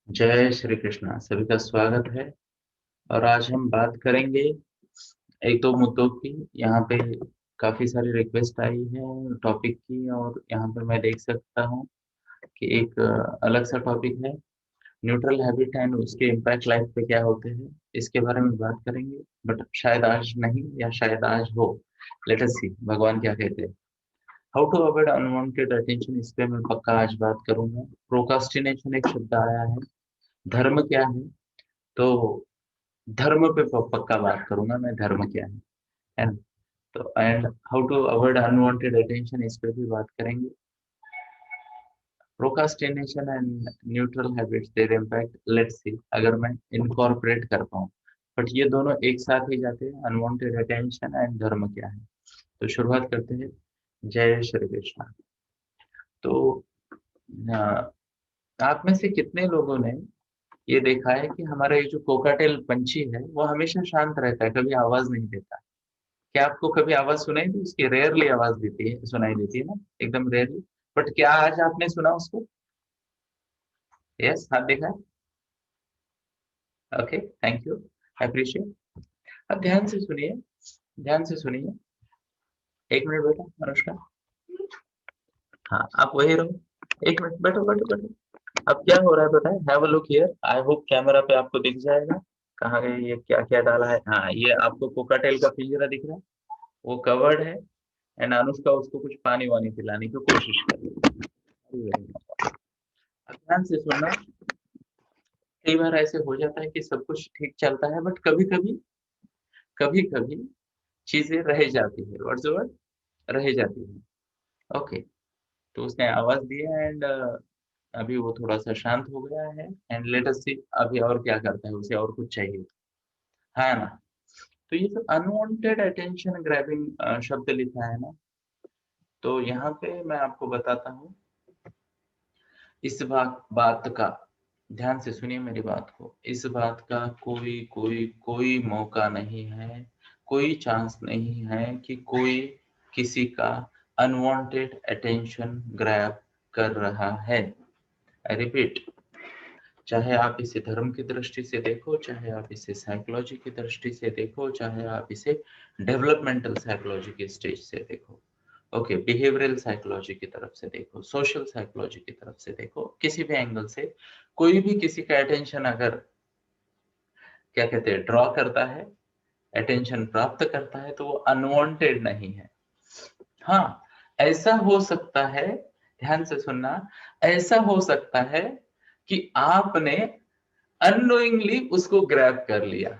जय श्री कृष्णा। सभी का स्वागत है। और आज हम बात करेंगे एक दो मुद्दों की। यहाँ पे काफी सारी रिक्वेस्ट आई है टॉपिक की, और यहाँ पे मैं देख सकता हूँ कि एक अलग सा टॉपिक है, न्यूट्रल हैबिट एंड उसके इम्पैक्ट लाइफ पे क्या होते हैं, इसके बारे में बात करेंगे। बट शायद आज नहीं, या शायद आज हो। लेट अस सी भगवान क्या कहते हैं। How to avoid unwanted attention, इस पे मैं पक्का आज बात करूंगा। प्रोकास्टिनेशन एक शब्द आया है। धर्म क्या है, तो धर्म पे पक्का बात करूंगा मैं, धर्म क्या है ना। तो and how to avoid unwanted attention, इस पे भी बात करेंगे। Procrastination and neutral habits, their impact, let's see अगर मैं इनकॉर्पोरेट कर पाऊँ। बट ये दोनों एक साथ ही जाते हैं, अनवांटेड अटेंशन एंड धर्म क्या है। तो शुरुआत करते हैं। जय श्री कृष्ण। तो आप में से कितने लोगों ने ये देखा है कि हमारा ये जो कोकाटेल पंछी है वो हमेशा शांत रहता है, कभी आवाज नहीं देता। क्या आपको कभी आवाज सुनाई दी उसकी? रेयरली आवाज देती है, सुनाई देती है ना, एकदम रेयरली। बट क्या आज आपने सुना उसको? यस, हाथ देखा। Okay, thank you, appreciate. अब ध्यान से सुनिए, ध्यान से सुनिए। एक मिनट बेटा अनुष्का। हाँ, आप वही रहो। एक मिनट, बैठो बैठो बैठो। अब क्या हो रहा है बेटा, have a look here. I hope camera पे आपको दिख जाएगा। कहाँ गए ये, क्या क्या डाला है? हाँ, ये आपको कोकाटेल का पिंजरा दिख रहा है, वो कवर्ड है। एंड अनुष्का उसको कुछ पानी वानी पिलाने की कोशिश कर रही है। अब ध्यान से सुनना। कई बार ऐसे हो जाता है कि सब कुछ ठीक चलता है, बट कभी कभी चीजें रह जाती है, वर्ड्स वर्ड रह जाती है। ओके, तो उसने आवाज दिया एंड अभी वो थोड़ा सा शांत हो गया है। एंड लेट अस सी अभी और क्या करता है, उसे और कुछ चाहिए, है ना। तो ये जो अनवांटेड अटेंशन ग्रैबिंग शब्द लिखा है ना, तो यहाँ पे मैं आपको बताता हूँ। इस बात का ध्यान से सुनिए मेरी बात को। इस बात का कोई कोई कोई मौका नहीं है, कोई चांस नहीं है कि कोई किसी का अनवांटेड अटेंशन ग्रैब कर रहा है। आई रिपीट, चाहे आप इसे धर्म की दृष्टि से देखो, चाहे आप इसे साइकोलॉजी की दृष्टि से देखो, चाहे आप इसे डेवलपमेंटल साइकोलॉजी की स्टेज से देखो, ओके, बिहेवियरल साइकोलॉजी की तरफ से देखो, सोशल साइकोलॉजी की तरफ से देखो, किसी भी एंगल से कोई भी किसी का अटेंशन अगर क्या कहते हैं ड्रॉ करता है, अटेंशन प्राप्त करता है, तो वो अनवांटेड नहीं है। हाँ, ऐसा हो सकता है, ध्यान से सुनना, ऐसा हो सकता है कि आपने अननोइंगली उसको ग्रैब कर लिया।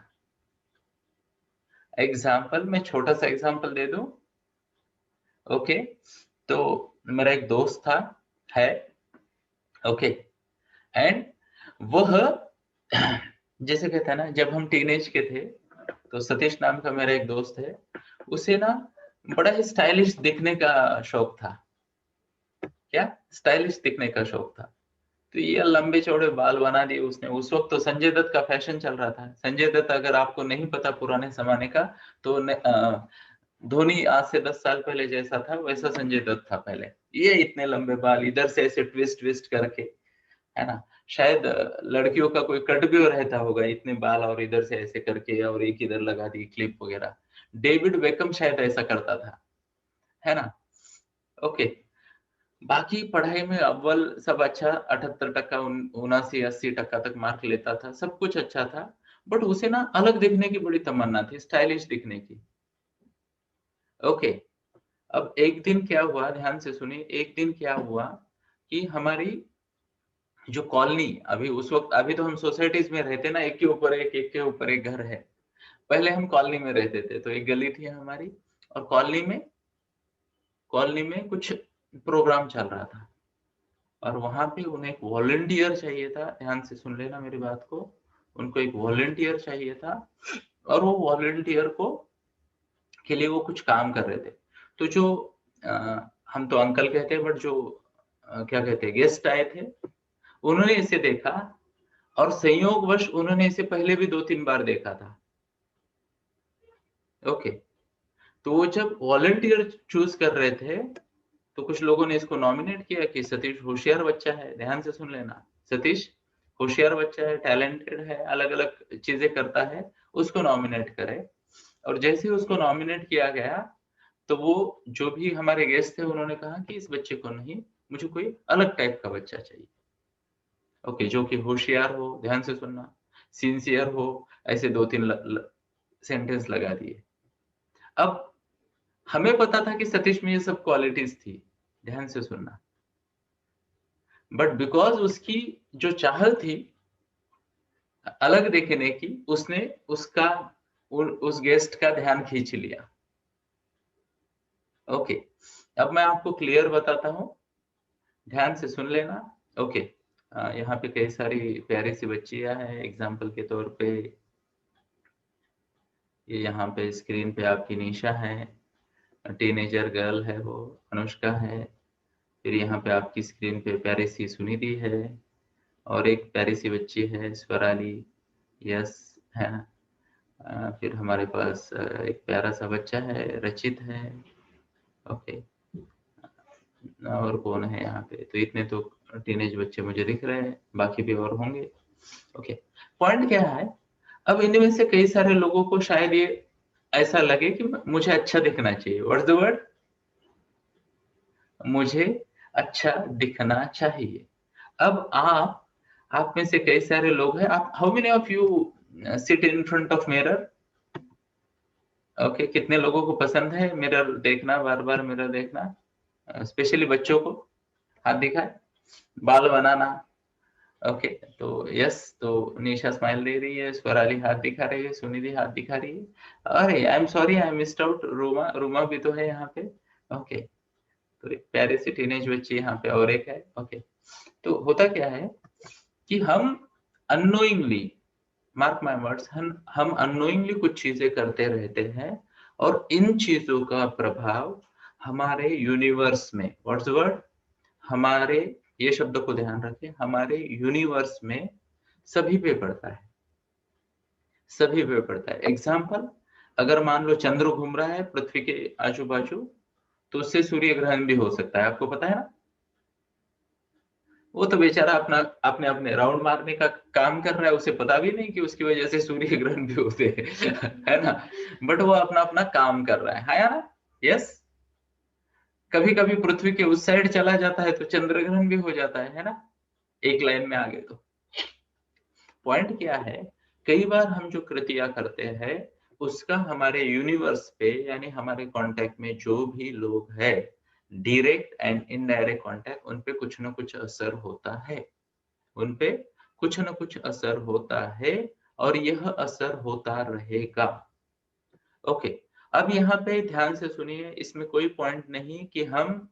एग्जाम्पल, मैं छोटा सा एग्जाम्पल दे दूं। ओके, तो मेरा एक दोस्त था, है, ओके। एंड वह जैसे कहते हैं ना, जब हम टीनेज के थे, तो सतीश नाम का मेरा एक दोस्त है, उसे ना बड़ा ही स्टाइलिश दिखने का शौक था। क्या? स्टाइलिश दिखने का शौक था। तो ये लंबे चौड़े बाल बना दिए उसने। उस वक्त तो संजय दत्त का फैशन चल रहा था। संजय दत्त अगर आपको नहीं पता पुराने जमाने का, तो धोनी आज से 10 साल पहले जैसा था वैसा संजय दत्त था पहले। ये इतने लंबे बाल, इधर से ऐसे ट्विस्ट ट्विस्ट करके, है ना। शायद लड़कियों का कोई कट भी रहता होगा, इतने बाल और इधर से ऐसे करके, और एक इधर लगा दी क्लिप वगैरह। डेविड बेकम शायद ऐसा करता था, है ना। ओके, बाकी पढ़ाई में अव्वल सब अच्छा, 78%, 79-80% तक मार्क लेता था, सब कुछ अच्छा था। बट उसे ना अलग दिखने की बड़ी तमन्ना थी, स्टाइलिश दिखने की। ओके, अब एक दिन क्या हुआ, ध्यान से सुनिए। एक दिन क्या हुआ कि हमारी जो कॉलोनी, अभी उस वक्त, अभी तो हम सोसाइटीज में रहते ना, एक के ऊपर एक के ऊपर एक घर है। पहले हम कॉलोनी में रहते थे, तो एक गली थी हमारी, और कॉलोनी में कुछ प्रोग्राम चल रहा था, और वहां पे उन्हें एक वॉलंटियर चाहिए था। ध्यान से सुन लेना मेरी बात को। उनको एक वॉलंटियर चाहिए था, और वो वॉलंटियर को के लिए वो कुछ काम कर रहे थे। तो जो हम तो अंकल कहते हैं, बट जो क्या कहते हैं गेस्ट आए थे, उन्होंने इसे देखा, और संयोगवश उन्होंने इसे पहले भी 2-3 बार देखा था। ओके, तो वो जब वॉलंटियर चूज कर रहे थे, तो कुछ लोगों ने इसको नॉमिनेट किया कि सतीश होशियार बच्चा है। ध्यान से सुन लेना, सतीश होशियार बच्चा है, टैलेंटेड है, अलग अलग चीजें करता है, उसको नॉमिनेट करे। और जैसे ही उसको नॉमिनेट किया गया तो वो जो भी हमारे गेस्ट थे उन्होंने कहा कि इस बच्चे को नहीं, मुझे कोई अलग टाइप का बच्चा चाहिए। ओके, जो कि होशियार हो, ध्यान से सुनना, सिंसियर हो, ऐसे 2-3 सेंटेंस लगा दिए। अब हमें पता था कि सतीश में ये सब क्वालिटीज थी, ध्यान से सुनना, बट बिकॉज उसकी जो चाहत थी अलग देखने की, उसने उसका उस गेस्ट का ध्यान खींच लिया। ओके, अब मैं आपको क्लियर बताता हूं, ध्यान से सुन लेना। ओके, यहाँ पे कई सारी प्यारी सी बच्चियां हैं। एग्जाम्पल के तौर पे ये यहाँ पे स्क्रीन पे आपकी निशा है, टीनेजर गर्ल है, वो अनुष्का है। फिर यहाँ पे आपकी स्क्रीन पे प्यारी सी सुनिधि है, और एक प्यारी सी बच्ची है स्वराली, यस है। फिर हमारे पास एक प्यारा सा बच्चा है, रचित है। ओके, और कौन है यहाँ पे? तो इतने तो टीनेज बच्चे मुझे दिख रहे हैं, बाकी भी और होंगे। ओके, पॉइंट क्या है, अब इनमें से कई सारे लोगों को शायद ये ऐसा लगे कि मुझे अच्छा दिखना चाहिए। What's the word? मुझे अच्छा दिखना चाहिए। अब आप में से कई सारे लोग हैं, आप how many of you sit in front of mirror? Okay, कितने लोगों को पसंद है मिरर देखना, बार बार मिरर देखना, स्पेशली बच्चों को? हाथ दिखाए। बाल बनाना। ओके, तो यस, तो निशा स्माइल दे रही है, स्वराली हाथ दिखा रही है, सुनिधि हाथ दिखा रही है। अरे I am sorry, I missed out, Ruma, Ruma भी तो है यहाँ पे। ओके, तो एक प्यारे सी टीनेज बच्ची यहाँ पे और एक है। ओके, तो होता क्या है कि हम अननोइंगली, मार्क माय वर्ड्स, हम अननोइंगली कुछ चीजें करते रहते हैं, और इन चीजों का प्रभाव हमारे यूनिवर्स में, व्हाट्स द वर्ड, हमारे, ये शब्द को ध्यान रखें, हमारे यूनिवर्स में सभी पे पड़ता है, सभी पे पड़ता है। एग्जाम्पल, अगर मान लो चंद्र घूम रहा है पृथ्वी के आजू बाजू, तो उससे सूर्य ग्रहण भी हो सकता है, आपको पता है ना? वो तो बेचारा अपना अपने अपने राउंड मारने का काम कर रहा है, उसे पता भी नहीं कि उसकी वजह से सूर्य ग्रहण भी होते हैं है ना? बट वो अपना अपना काम कर रहा है या ना? यस, कभी कभी पृथ्वी के उस साइड चला जाता है तो चंद्र ग्रहण भी हो जाता है ना? एक लाइन में आगे। तो पॉइंट क्या है, कई बार हम जो कृतियां करते हैं उसका हमारे यूनिवर्स पे, यानी हमारे कांटेक्ट में जो भी लोग हैं, डायरेक्ट एंड इनडायरेक्ट कांटेक्ट, उन पे कुछ ना कुछ असर होता है, उन पे कुछ ना कुछ असर होता है, और यह असर होता रहेगा। ओके, अब यहाँ पे ध्यान से सुनिए, इसमें कोई पॉइंट नहीं कि हम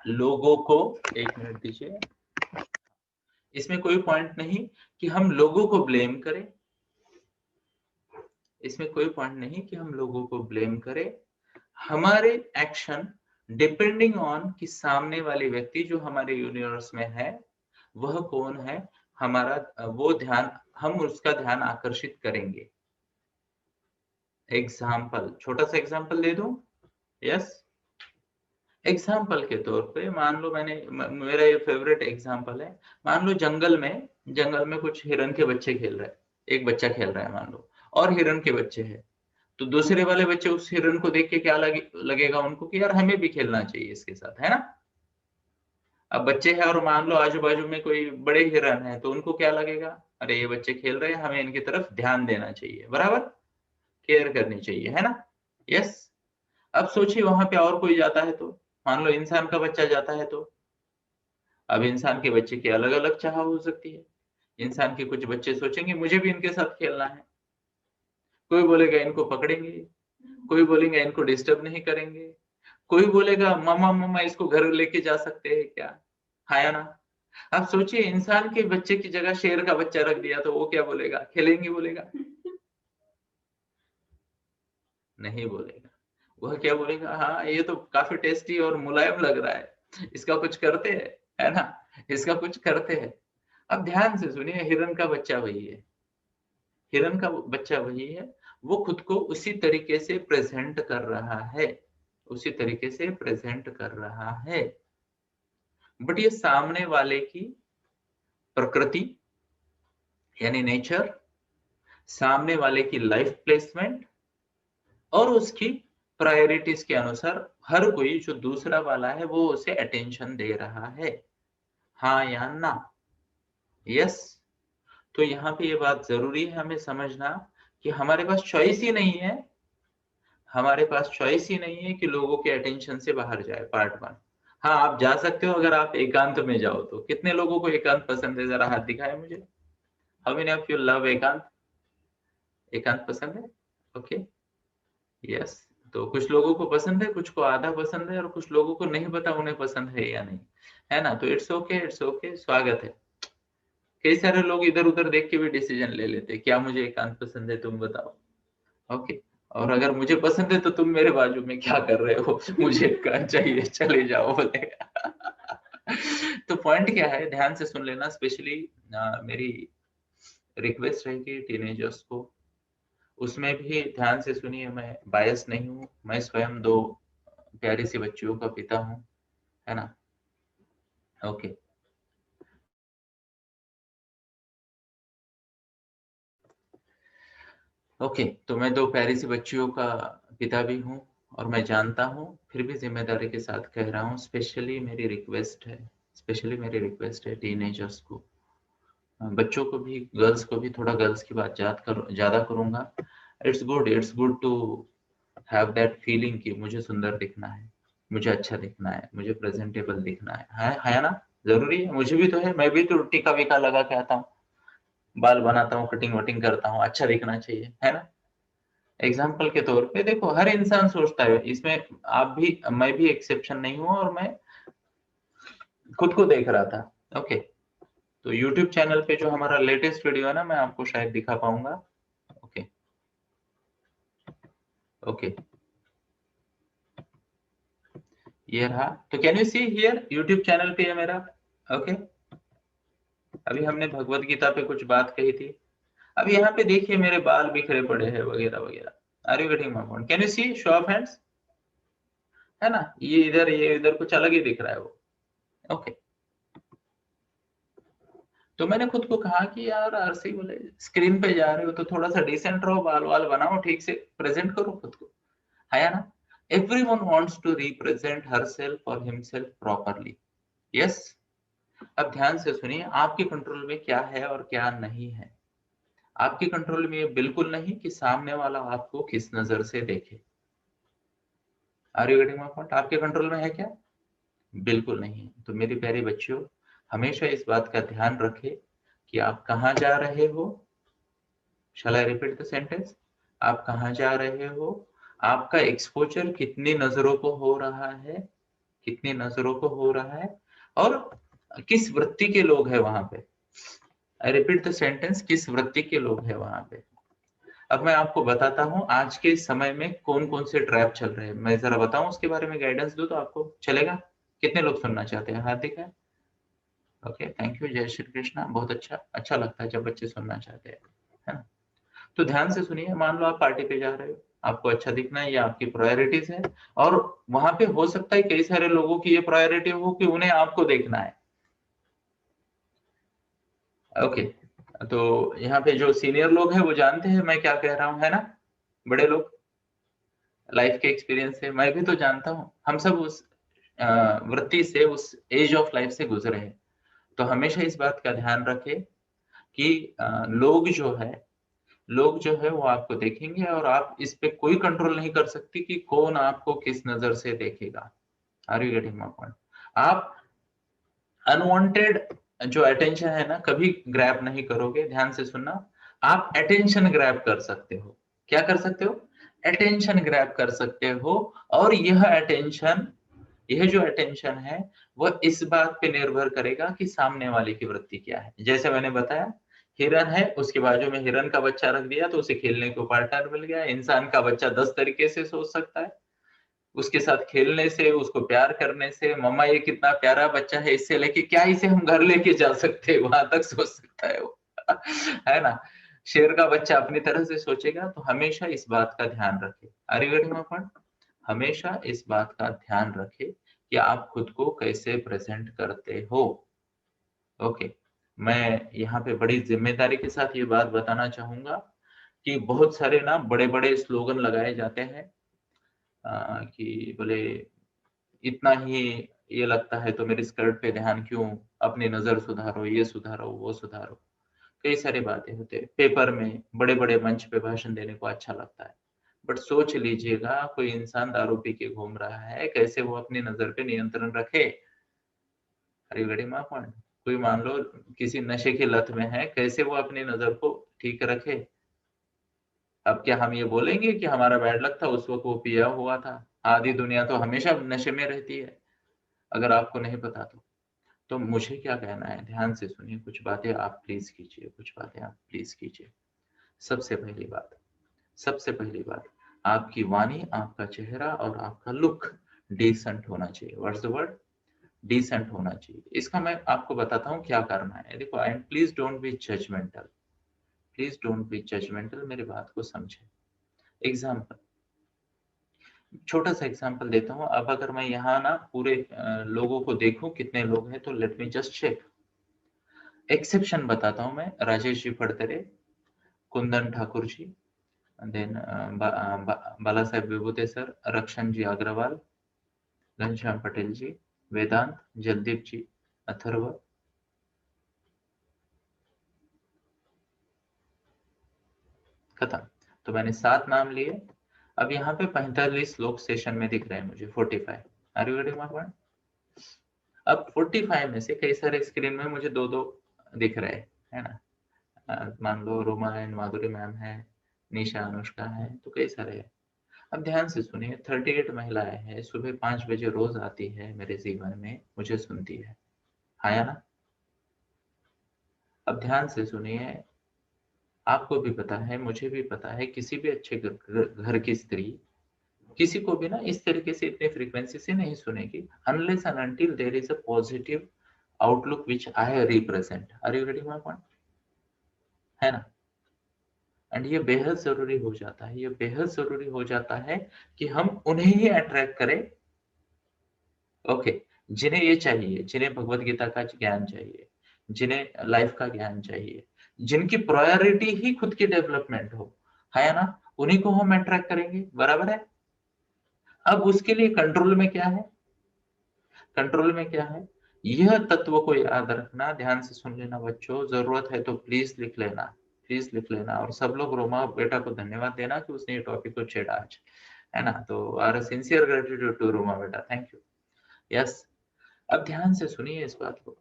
लोगों को, एक मिनट दीजिए, इसमें कोई पॉइंट नहीं कि हम लोगों को ब्लेम करें, इसमें कोई पॉइंट नहीं कि हम लोगों को ब्लेम करें। हमारे एक्शन डिपेंडिंग ऑन कि सामने वाले व्यक्ति जो हमारे यूनिवर्स में है वह कौन है, हमारा वो ध्यान, हम उसका ध्यान आकर्षित करेंगे। एग्जाम्पल, छोटा सा एग्जाम्पल दे दूं? यस, एग्जाम्पल के तौर पे मान लो, मेरा ये फेवरेट एग्जाम्पल है, मान लो जंगल में कुछ हिरन के बच्चे खेल रहे हैं, एक बच्चा खेल रहा है मान लो, और हिरन के बच्चे हैं, तो दूसरे वाले बच्चे उस हिरन को देख के क्या लगेगा उनको कि यार हमें भी खेलना चाहिए इसके साथ, है ना? अब बच्चे हैं और मान लो आजू बाजू में कोई बड़े हिरन है, तो उनको क्या लगेगा, अरे ये बच्चे खेल रहे हैं, हमें इनकी तरफ ध्यान देना चाहिए, बराबर, केयर करनी चाहिए, है ना? यस। अब सोचिए वहां पे और कोई जाता है, तो मान लो इंसान का बच्चा जाता है, तो अब इंसान के बच्चे की अलग अलग चाह हो सकती है। इंसान के कुछ बच्चे सोचेंगे मुझे भी इनके साथ खेलना है, कोई बोलेगा इनको पकड़ेंगे, कोई बोलेंगे इनको डिस्टर्ब नहीं करेंगे, कोई बोलेगा मामा मामा इसको घर लेके जा सकते हैं क्या, है या ना? अब सोचिए इंसान के बच्चे की जगह शेर का बच्चा रख दिया तो वो क्या बोलेगा, खेलेंगे बोलेगा? नहीं बोलेगा। वह क्या बोलेगा, हाँ ये तो काफी टेस्टी और मुलायम लग रहा है, इसका कुछ करते हैं, है ना? इसका कुछ करते हैं। अब ध्यान से सुनिए, हिरन का बच्चा वही है, हिरन का बच्चा वही है, वो खुद को उसी तरीके से प्रेजेंट कर रहा है, उसी तरीके से प्रेजेंट कर रहा है, बट ये सामने वाले की प्रकृति, यानी नेचर, सामने वाले की लाइफ प्लेसमेंट और उसकी प्रायोरिटीज के अनुसार हर कोई जो दूसरा वाला है वो उसे अटेंशन दे रहा है, हाँ या ना? यस। तो यहाँ पे ये बात जरूरी है हमें समझना कि हमारे पास चॉइस ही नहीं है, हमारे पास चॉइस ही नहीं है कि लोगों के अटेंशन से बाहर जाए। पार्ट 1। हाँ, आप जा सकते हो अगर आप एकांत में जाओ तो। कितने लोगों को एकांत पसंद है, जरा हाथ दिखाए मुझे। How many of you love एकांत? एकांत पसंद है? Okay, yes. तो कुछ लोगों को पसंद है, कुछ को आधा पसंद है और कुछ लोगों को नहीं पता उन्हें पसंद है या नहीं, है ना? तो इट्स ओके, इट्स ओके, स्वागत है। कई सारे लोग इधर उधर देख के भी डिसीजन ले लेते हैं, क्या मुझे एकांत पसंद है तुम बताओ। ओके, और अगर मुझे पसंद है तो तुम मेरे बाजू में क्या कर रहे हो? मुझे एकांत चाहिए, चले जाओ बोलेगा। तो पॉइंट क्या है, ध्यान से सुन लेना। स्पेशली मेरी रिक्वेस्ट रहेगी टीनेजर्स को, उसमें भी ध्यान से सुनिए। मैं बायस नहीं हूँ, मैं स्वयं 2 प्यारी सी बच्चियों का पिता हूँ, है ना? ओके। ओके, तो मैं 2 प्यारी सी बच्चियों का पिता भी हूँ और मैं जानता हूँ, फिर भी जिम्मेदारी के साथ कह रहा हूँ, स्पेशली मेरी रिक्वेस्ट है टीनेजर्स को, बच्चों को भी, गर्ल्स को भी, थोड़ा गर्ल्स की बात ज्यादा करूंगा। It's good to have that feeling कि मुझे सुंदर दिखना है, मुझे अच्छा दिखना है, मुझे प्रेजेंटेबल दिखना है ना? जरूरी है, मुझे भी तो है, मैं भी तो टीका वीका लगा के आता हूँ, बाल बनाता हूँ, कटिंग वटिंग करता हूँ, अच्छा दिखना चाहिए, है ना? एग्जाम्पल के तौर पे देखो, हर इंसान सोचता है, इसमें आप भी, मैं भी एक्सेप्शन नहीं हूँ, और मैं खुद को देख रहा था। ओके, तो YouTube चैनल पे जो हमारा लेटेस्ट वीडियो है ना, मैं आपको शायद दिखा पाऊंगा। ओके, ओके, ये रहा। तो can you see here, YouTube channel पे है मेरा। ओके, अभी हमने भगवत गीता पे कुछ बात कही थी। अब यहाँ पे देखिए मेरे बाल बिखरे पड़े हैं वगैरह वगैरह। Are you getting my point? Can you see, show of hands, है ना? ये इधर कुछ अलग ही दिख रहा है वो। ओके, तो मैंने खुद को कहा कि यार आरसी बोले, स्क्रीन पे जा रहे हो तो थोड़ा सा डिसेंट रहो, बाल वाल बनाओ, ठीक से प्रेजेंट करो खुद को, है ना? Everyone wants to represent herself और हिमसेल्फ प्रॉपरली। यस। अब ध्यान से सुनिए, आपके कंट्रोल में क्या है और क्या नहीं है। आपके कंट्रोल में ये बिल्कुल नहीं कि सामने वाला आपको किस नजर से देखे। Are you getting my point? आपके कंट्रोल में है क्या? बिल्कुल नहीं है। तो मेरी प्यारी बच्चियों, हमेशा इस बात का ध्यान रखें कि आप कहाँ जा रहे हो। शैल आई रिपीट द सेंटेंस? आप कहाँ जा रहे हो, आपका एक्सपोजर कितनी नजरों को हो रहा है, कितनी नजरों को हो रहा है, और किस वृत्ति के लोग हैं वहां पे। आई रिपीट द सेंटेंस, किस वृत्ति के लोग हैं वहां पे। अब मैं आपको बताता हूँ आज के समय में कौन कौन से ट्रैप चल रहे हैं, मैं जरा बताऊं उसके बारे में, गाइडेंस दूं तो आपको चलेगा? कितने लोग सुनना चाहते हैं, हाथ दिखाएं। ओके, थैंक यू, जय श्री कृष्णा। बहुत अच्छा, अच्छा लगता है जब बच्चे सुनना चाहते हैं, है ना? तो ध्यान से सुनिए, मान लो आप पार्टी पे जा रहे हो, आपको अच्छा दिखना है, ये आपकी प्रायोरिटीज है, और वहां पे हो सकता है कई सारे लोगों की ये प्रायोरिटी हो कि उन्हें आपको देखना है। ओके, तो यहाँ पे जो सीनियर लोग हैं वो जानते हैं मैं क्या कह रहा हूँ, है ना? बड़े लोग, लाइफ के एक्सपीरियंस से मैं भी तो जानता हूँ, हम सब उस वृत्ति से, उस एज ऑफ लाइफ से गुजरे हैं। तो हमेशा इस बात का ध्यान रखें कि लोग जो है वो आपको देखेंगे, और आप इस पे कोई कंट्रोल नहीं कर सकती कि कौन आपको किस नजर से देखेगा। Are you getting my point? आप अनवांटेड जो अटेंशन है ना, कभी ग्रैब नहीं करोगे। ध्यान से सुनना, आप अटेंशन ग्रैब कर सकते हो। क्या कर सकते हो? अटेंशन ग्रैब कर सकते हो। और यह जो अटेंशन है, वह इस बात पे निर्भर करेगा कि सामने वाले की वृत्ति क्या है। जैसे मैंने बताया, हिरन है, उसके बाजू में हिरन का बच्चा रख दिया तो उसे खेलने को पार्टनर मिल गया। इंसान का बच्चा 10 तरीके से सोच सकता है, उसके साथ खेलने से, उसको प्यार करने से, मम्मा ये कितना प्यारा बच्चा है, इससे लेके क्या इसे हम घर लेके जा सकते हैं, वहां तक सोच सकता है वो। है ना? शेर का बच्चा अपनी तरह से सोचेगा। तो हमेशा इस बात का ध्यान रखे। Are you getting my point? हमेशा इस बात का ध्यान रखे कि आप खुद को कैसे प्रेजेंट करते हो। ओके, मैं यहाँ पे बड़ी जिम्मेदारी के साथ ये बात बताना चाहूंगा कि बहुत सारे ना बड़े बड़े स्लोगन लगाए जाते हैं कि बोले इतना ही ये लगता है तो मेरी स्कर्ट पे ध्यान क्यों, अपनी नजर सुधारो, ये सुधारो, वो सुधारो, कई सारी बातें होते हैं। पेपर में बड़े बड़े मंच पे भाषण देने को अच्छा लगता है, बट सोच लीजिएगा कोई इंसान दारू पी के घूम रहा है, कैसे वो अपनी नजर पे नियंत्रण रखे। हरी माँ पॉइंट, कोई मान लो किसी नशे की लत में है, कैसे वो अपनी नजर को ठीक रखे। अब क्या हम ये बोलेंगे कि हमारा बैड लक था, उस वक्त वो पिया हुआ था? आधी दुनिया तो हमेशा नशे में रहती है, अगर आपको नहीं पता तो मुझे क्या कहना है, ध्यान से सुनिए, कुछ बातें आप प्लीज कीजिए, कुछ बातें आप प्लीज कीजिए। सबसे पहली बात, सबसे पहली बात, आपकी वाणी, आपका चेहरा और आपका लुक डिसेंट होना चाहिए। What's the word? डिसेंट होना चाहिए। इसका मैं आपको बताता हूँ क्या करना है। देखो, and please don't be judgmental, please don't be judgmental, मेरी बात को समझे। एग्जाम्पल, छोटा सा एग्जाम्पल देता हूँ। अब अगर मैं यहाँ ना पूरे लोगों को देखूं कितने लोग हैं, तो let me just check. Exception बताता हूँ मैं, राजेश जी फड़तरे, कुंदन ठाकुर जी, देन बाला साहेब विभूते सर, रक्षण जी अग्रवाल, घनश्याम पटेल जी, वेदांत, जगदीप जी, अथर्व, खत्म। तो मैंने 7 नाम लिए। अब यहाँ पे 45 लोग सेशन में दिख रहे हैं मुझे, 45। Are you getting my point? अब 45 में से कई सारे स्क्रीन में मुझे 2-2 दिख रहे हैं, है ना? मान लो रोमा एंड माधुरी मैम है, निशा अनुष्का है, तो कई सारे हैं। अब ध्यान से सुनिए, 38 महिलाएं हैं, सुबह 5 बजे रोज आती है मेरे जीवन में, मुझे सुनती है, हाँ या ना? अब ध्यान से सुनिए, आपको भी पता है, मुझे भी पता है, किसी भी अच्छे घर की स्त्री किसी को भी ना इस तरीके से इतने फ्रीक्वेंसी से नहीं सुनेगी, unless and until there is a positive outlook which I represent. Are you getting my point? है ना? एंड ये बेहद जरूरी हो जाता है, ये बेहद जरूरी हो जाता है कि हम उन्हें ही अट्रैक्ट करें। ओके, जिन्हें ये चाहिए, जिन्हें भगवत गीता का ज्ञान चाहिए, जिन्हें लाइफ का ज्ञान चाहिए, जिनकी प्रायोरिटी ही खुद की डेवलपमेंट हो, है ना? उन्हीं को हम अट्रैक्ट करेंगे, बराबर है? अब उसके लिए कंट्रोल में क्या है, कंट्रोल में क्या है, यह तत्व को याद रखना। ध्यान से सुन लेना बच्चों, जरूरत है तो प्लीज लिख लेना, प्लीज लिख लेना। और सब लोग रोमा बेटा को धन्यवाद देना कि उसने ये टॉपिक को छेड़ा आज, है ना? तो our sincere gratitude to Roma बेटा, थैंक यू। यस, अब ध्यान से सुनिए इस बात को,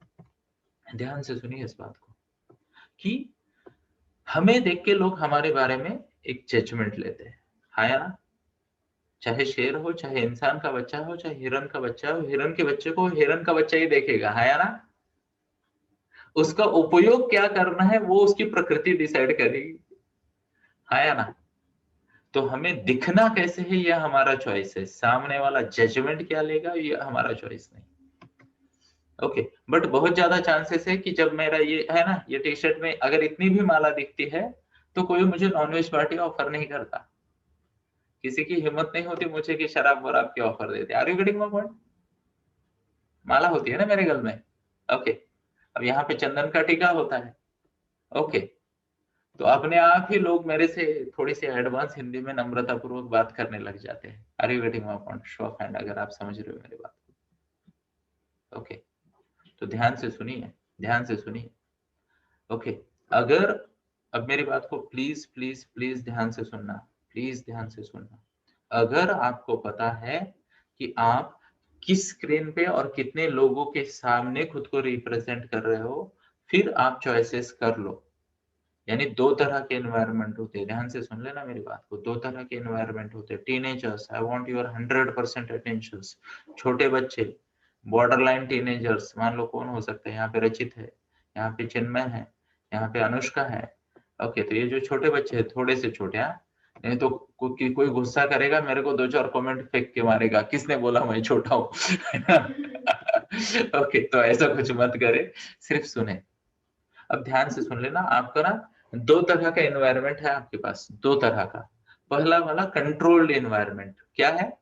ध्यान से सुनिए इस बात को, कि हमें देख के लोग हमारे बारे में एक जजमेंट लेते हैं, हाँ या ना? चाहे शेर हो, चाहे इंसान का बच्चा हो, चाहे हिरन का बच्चा हो, हिरन के बच्चे को हिरन का बच्चा ही देखेगा, हाँ या ना? उसका उपयोग क्या करना है वो उसकी प्रकृति डिसाइड करेगी, हाँ या ना? तो हमें दिखना कैसे है यह हमारा चॉइस है, सामने वाला जजमेंट क्या लेगा ये हमारा चॉइस नहीं। ओके, बट बहुत ज्यादा चांसेस है कि जब मेरा ये है ना, ये टी शर्ट में अगर इतनी भी माला दिखती है तो कोई मुझे नॉनवेज पार्टी ऑफर नहीं करता, किसी की हिम्मत नहीं होती मुझे कि शराब वराब की ऑफर देते। Are you getting my point? माला होती है ना मेरे गल में, ओके। अब यहाँ पे चंदन का टीका होता है, ओके। तो अपने आप ही लोग मेरे से थोड़ी सी एडवांस हिंदी में नम्रता पूर्वक बात करने लग जाते हैं। Are you getting my point? Show of hand अगर आप समझ रहे हो मेरी बात, ओके। तो ध्यान से सुनिए, ध्यान से सुनिए, ओके। अगर, अब मेरी बात को प्लीज प्लीज प्लीज ध्यान से सुनना, प्लीज ध्यान से सुनना। अगर आपको पता है कि आप किस स्क्रीन पे और कितने लोगों के सामने खुद को रिप्रेजेंट कर रहे हो, फिर आप चॉइसेस कर लो। यानी 2 तरह के एनवायरनमेंट होते हैं, ध्यान से सुन लेना मेरी बात को। 2 तरह के एनवायरनमेंट होते हैं। Teenagers, I want your 100% attention. छोटे बच्चे, बॉर्डरलाइन टीनेजर्स, मान लो कौन हो सकता है यहाँ पे? रचित है, यहाँ पे चिन्मय है, यहाँ पे अनुष्का है, ओके। तो ये जो छोटे बच्चे हैं, थोड़े से छोटे, हाँ, नहीं तो कोई गुस्सा करेगा मेरे को, 2-4 कमेंट फेंक के मारेगा, किसने बोला मैं छोटा हूँ? ओके, तो ऐसा कुछ मत करे, सिर्फ सुने। अब ध्यान से सुन लेना, आपका ना 2 तरह का एनवायरनमेंट है आपके पास, 2 तरह का। पहला वाला कंट्रोल्ड एनवायरनमेंट क्या है?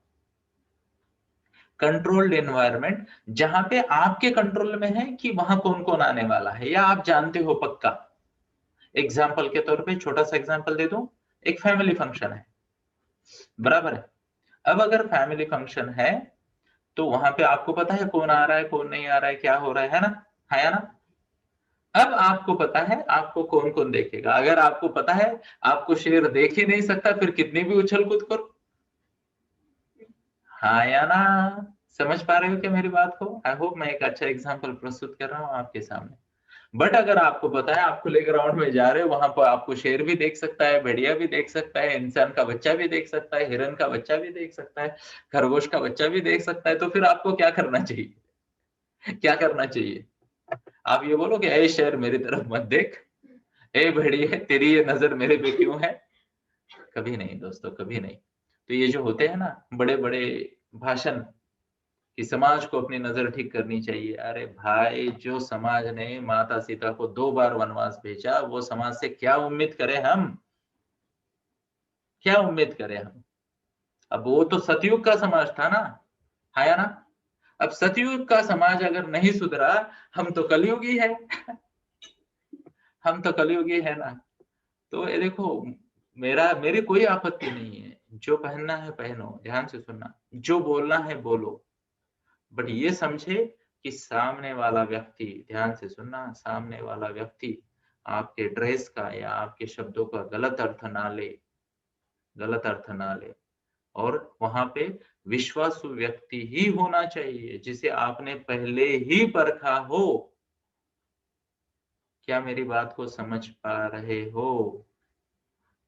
कंट्रोल्ड एनवायरनमेंट जहां पे आपके कंट्रोल में है कि वहां कौन कौन आने वाला है, या आप जानते हो पक्का। एग्जाम्पल के तौर पे छोटा सा एग्जाम्पल दे दूं, एक फैमिली फंक्शन है, बराबर है। अब अगर फैमिली फंक्शन है तो वहां पे आपको पता है कौन आ रहा है कौन नहीं आ रहा है, क्या हो रहा है ना, है ना। अब आपको पता है आपको कौन कौन देखेगा। अगर आपको पता है आपको शेर देख ही नहीं सकता, फिर कितनी भी उछल कूद करो, हाँ या ना। समझ पा रहे हो क्या मेरी बात को? आई होप मैं एक अच्छा एग्जांपल प्रस्तुत कर रहा हूँ आपके सामने। बट अगर आपको पता है आप खुले ग्राउंड में जा रहे हो, वहां पर आपको शेर भी देख सकता है, भेड़िया भी देख सकता है, इंसान का बच्चा भी देख सकता है, हिरन का बच्चा भी देख सकता है, खरगोश का बच्चा भी देख सकता है, तो फिर आपको क्या करना चाहिए? क्या करना चाहिए? आप ये बोलो कि ए शेर मेरी तरफ मत देख, ए भेड़िए तेरी ये नजर मेरे पे क्यों है? कभी नहीं दोस्तों, कभी नहीं। तो ये जो होते हैं ना बड़े बड़े भाषण कि समाज को अपनी नजर ठीक करनी चाहिए, अरे भाई जो समाज ने माता सीता को 2 बार वनवास भेजा, वो समाज से क्या उम्मीद करें हम? क्या उम्मीद करें हम? अब वो तो सतयुग का समाज था ना, है या ना। अब सतयुग का समाज अगर नहीं सुधरा, हम तो कलयुगी है हम तो कलयुगी है ना। तो ये देखो, मेरी कोई आपत्ति नहीं है, जो पहनना है पहनो, ध्यान से सुनना, जो बोलना है बोलो, बट ये समझे कि सामने वाला व्यक्ति, ध्यान से सुनना, सामने वाला व्यक्ति आपके ड्रेस का या आपके शब्दों का गलत अर्थ ना ले, गलत अर्थ ना ले। और वहां पे विश्वासु व्यक्ति ही होना चाहिए जिसे आपने पहले ही परखा हो। क्या मेरी बात को समझ पा रहे हो?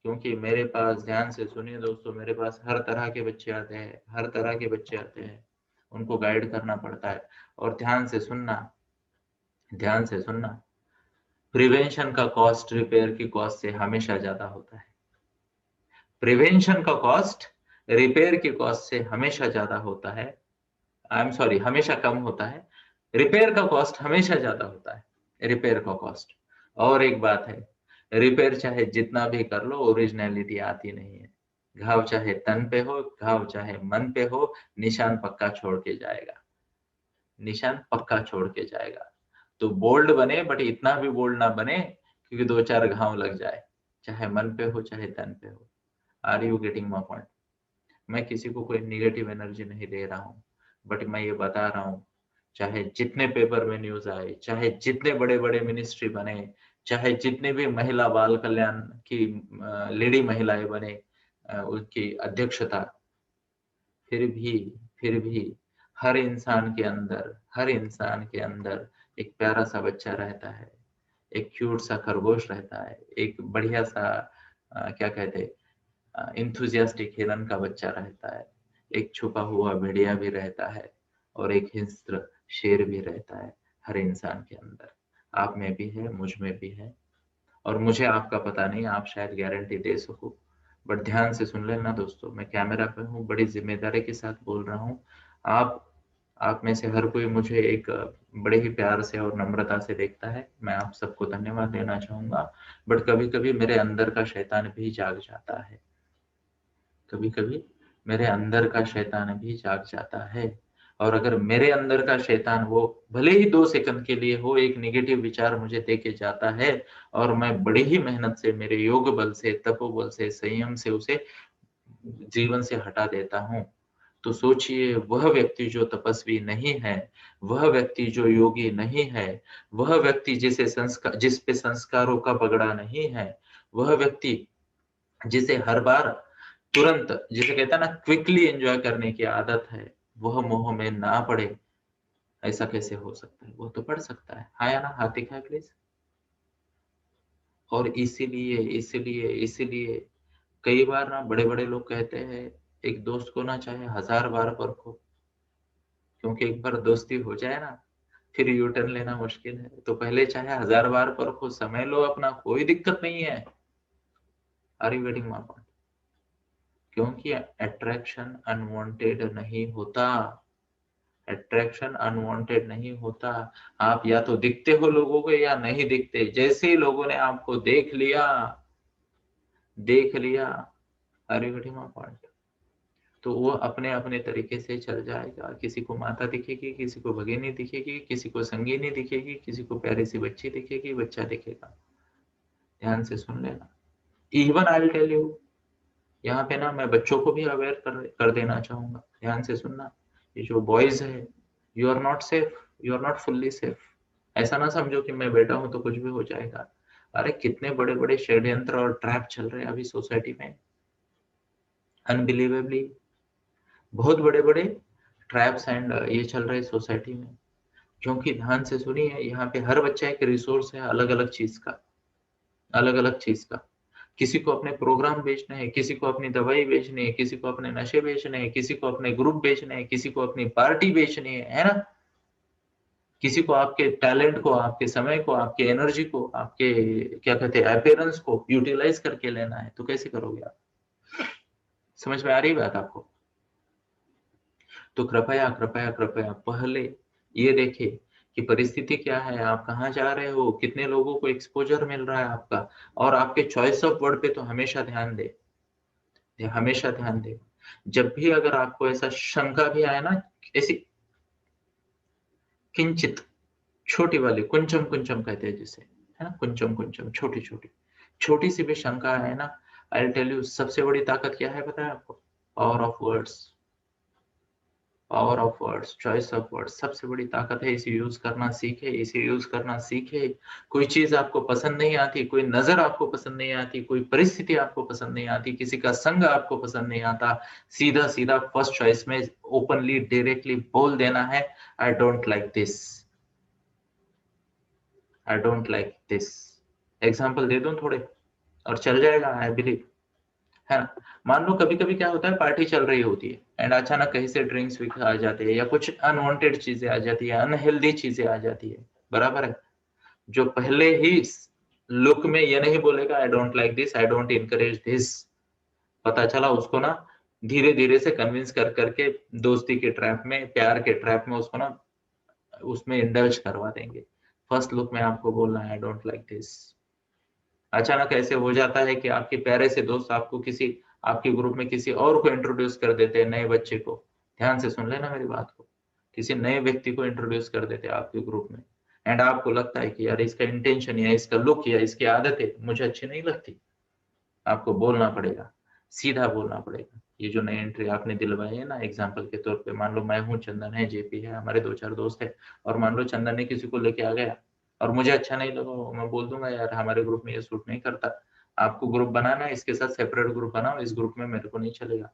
क्योंकि मेरे पास, ध्यान से सुनिए दोस्तों, मेरे पास हर तरह के बच्चे आते हैं, हर तरह के बच्चे आते हैं, उनको गाइड करना पड़ता है। और ध्यान से सुनना, ध्यान से सुनना, प्रिवेंशन का कॉस्ट रिपेयर की कॉस्ट से हमेशा ज्यादा होता है। प्रिवेंशन का कॉस्ट रिपेयर की कॉस्ट से हमेशा ज्यादा होता है। आई एम सॉरी, हमेशा कम होता है। रिपेयर का कॉस्ट हमेशा ज्यादा होता है, रिपेयर का कॉस्ट। और एक बात है, रिपेयर चाहे जितना भी कर लो, ओरिजिनलिटी आती नहीं है। घाव चाहे तन पे हो, घाव चाहे मन पे हो, निशान पक्का छोड़ के जाएगा, निशान पक्का छोड़ के जाएगा। तो बोल्ड बने, बट इतना भी बोल्ड ना बने क्योंकि 2-4 घाव लग जाए, चाहे मन पे हो चाहे तन पे हो। Are you getting my point? मैं किसी को कोई निगेटिव एनर्जी नहीं दे रहा हूँ, बट मैं ये बता रहा हूँ, चाहे जितने पेपर में न्यूज आए, चाहे जितने बड़े बड़े मिनिस्ट्री बने, चाहे जितने भी महिला बाल कल्याण की लेडी महिलाएं बने, उनकी अध्यक्षता, फिर भी फिर भी हर इंसान के अंदर, हर इंसान के अंदर एक प्यारा सा बच्चा रहता है, एक क्यूट सा खरगोश रहता है, एक बढ़िया सा क्या कहते, इंथुजियास्टिक हिरन का बच्चा रहता है, एक छुपा हुआ भेड़िया भी रहता है, और एक हिंस्र शेर भी रहता है हर इंसान के अंदर। आप में भी है, मुझ में भी है। और मुझे आपका पता नहीं, आप शायद गारंटी दे सको, बट ध्यान से सुन लेना दोस्तों, मैं कैमरा पे हूँ, बड़ी जिम्मेदारी के साथ बोल रहा हूँ। आप में से हर कोई मुझे एक बड़े ही प्यार से और नम्रता से देखता है, मैं आप सबको धन्यवाद देना चाहूंगा। बट कभी कभी मेरे अंदर का शैतान भी जाग जाता है, कभी कभी मेरे अंदर का शैतान भी जाग जाता है। और अगर मेरे अंदर का शैतान, वो भले ही 2 सेकंड के लिए हो, एक नेगेटिव विचार मुझे देके जाता है, और मैं बड़ी ही मेहनत से, मेरे योग बल से, तपोबल से, संयम से उसे जीवन से हटा देता हूँ, तो सोचिए वह व्यक्ति जो तपस्वी नहीं है, वह व्यक्ति जो योगी नहीं है, वह व्यक्ति जिस पे संस्कारों का पगड़ा नहीं है, वह व्यक्ति जिसे हर बार तुरंत, जिसे कहता है ना क्विकली एंजॉय करने की आदत है, वह मोह में ना पड़े, ऐसा कैसे हो सकता है? वो तो पढ़ सकता है, हाँ या ना? हाथ दिखाए प्लीज। और इसीलिए कई बार ना बड़े बड़े लोग कहते हैं, एक दोस्त को ना चाहे 1000 बार परखो, क्योंकि एक बार दोस्ती हो जाए ना, फिर यू टर्न लेना मुश्किल है। तो पहले चाहे 1000 बार परखो, समय लो अपना, कोई दिक्कत नहीं है। Are you getting my point? क्योंकि अट्रैक्शन अनवांटेड नहीं होता, अट्रैक्शन अनवांटेड नहीं होता। आप या तो दिखते हो लोगों को या नहीं दिखते, जैसे ही लोगों ने आपको देख लिया, देख लिया, अरे पॉइंट। तो वो अपने अपने तरीके से चल जाएगा। किसी को माता दिखेगी, किसी को भगिनी दिखेगी, किसी को संगीनी दिखेगी, किसी को प्यारी सी बच्ची दिखेगी, बच्चा दिखेगा। ध्यान से सुन लेना। Even I will tell you, यहाँ पे ना मैं बच्चों को भी अवेयर कर देना चाहूंगा। ध्यान से सुनना, ये जो बॉयज है, you are not safe, you are not fully safe. ऐसा ना समझो कि मैं बेटा हूं तो कुछ भी हो जाएगा। अरे कितने बड़े बड़े षड्यंत्र और ट्रैप चल रहे हैं अभी सोसाइटी में, अनबिलीवेबली। बहुत बड़े बड़े ट्रैप्स एंड ये चल रहे सोसाइटी में। क्योंकि ध्यान से सुनिए, यहाँ पे हर बच्चा एक रिसोर्स है, अलग अलग चीज का, अलग अलग चीज का। किसी को अपने प्रोग्राम बेचने हैं, किसी को अपनी दवाई बेचनी है, किसी को अपने नशे बेचने हैं, किसी को अपने ग्रुप बेचने हैं, किसी को अपनी पार्टी बेचनी है ना। किसी को आपके टैलेंट को, आपके समय को, आपके एनर्जी को, आपके क्या कहते हैं अपीयरेंस को यूटिलाइज करके लेना है, तो कैसे करोगे आप? समझ में आ रही बात आपको? तो कृपया कृपया कृपया पहले ये देखिए कि परिस्थिति क्या है, आप कहाँ जा रहे हो, कितने लोगों को एक्सपोजर मिल रहा है आपका, और आपके चॉइस ऑफ वर्ड पे तो हमेशा ध्यान दे, हमेशा ध्यान दे। जब भी अगर आपको ऐसा शंका भी आए ना, ऐसी किंचित छोटी वाली, कुंचम कुंचम कहते हैं जिसे, है ना, कुंचम कुंचम, छोटी छोटी छोटी सी भी शंका है ना, आई टेल यू सबसे बड़ी ताकत क्या है पता है आपको? Power of words. Power of words, choice of words सबसे बड़ी ताकत है। इसे यूज करना सीखे, इसे यूज करना सीखे। कोई चीज आपको पसंद नहीं आती, कोई नजर आपको पसंद नहीं आती, कोई परिस्थिति आपको पसंद नहीं आती, किसी का संग आपको पसंद नहीं आता, सीधा सीधा फर्स्ट चॉइस में ओपनली डायरेक्टली बोल देना है, I don't like this, I don't like this. Example दे दूं थोड़े और चल जाएगा, आई बिलीव, है ना। मान लो कभी कभी क्या होता है, पार्टी चल रही होती है एंड अचानक कहीं से ड्रिंक्स विक्स आ जाते हैं, या कुछ अनवांटेड चीजें आ जाती है, अनहेल्दी चीजें आ जाती है, बराबर है। जो पहले ही लुक में ये नहीं बोलेगा आई don't like this, I don't encourage this, पता चला उसको ना धीरे धीरे से कन्विंस कर करके दोस्ती के ट्रैप में, प्यार के ट्रैप में उसको ना उसमें इंडल्ज करवा देंगे। फर्स्ट लुक में आपको बोलना है आई डोंट लाइक दिस। अचानक ऐसे हो जाता है कि आपके प्यारे से दोस्त आपको किसी, आपके ग्रुप में किसी और को इंट्रोड्यूस कर देते हैं, नए बच्चे को। ध्यान से सुन लेना मेरी बात को, किसी नए व्यक्ति को इंट्रोड्यूस कर देते हैं आपके ग्रुप में, एंड आपको लगता है कि यार इसका इंटेंशन या इसका लुक या इसकी आदतें मुझे अच्छी नहीं लगती। आपको बोलना पड़ेगा, सीधा बोलना पड़ेगा। ये जो नई एंट्री आपने दिलवाई है ना, एग्जाम्पल के तौर पे मान लो मैं हूँ, चंदन है, जेपी है, हमारे दो चार दोस्त है, और मान लो चंदन ने किसी को लेके आ गया और मुझे अच्छा नहीं लगा, मैं बोल दूंगा यार हमारे ग्रुप में ये सूट नहीं करता, आपको ग्रुप बनाना है, इसके साथ सेपरेट ग्रुप बनाओ, इस ग्रुप में मेरे को नहीं चलेगा,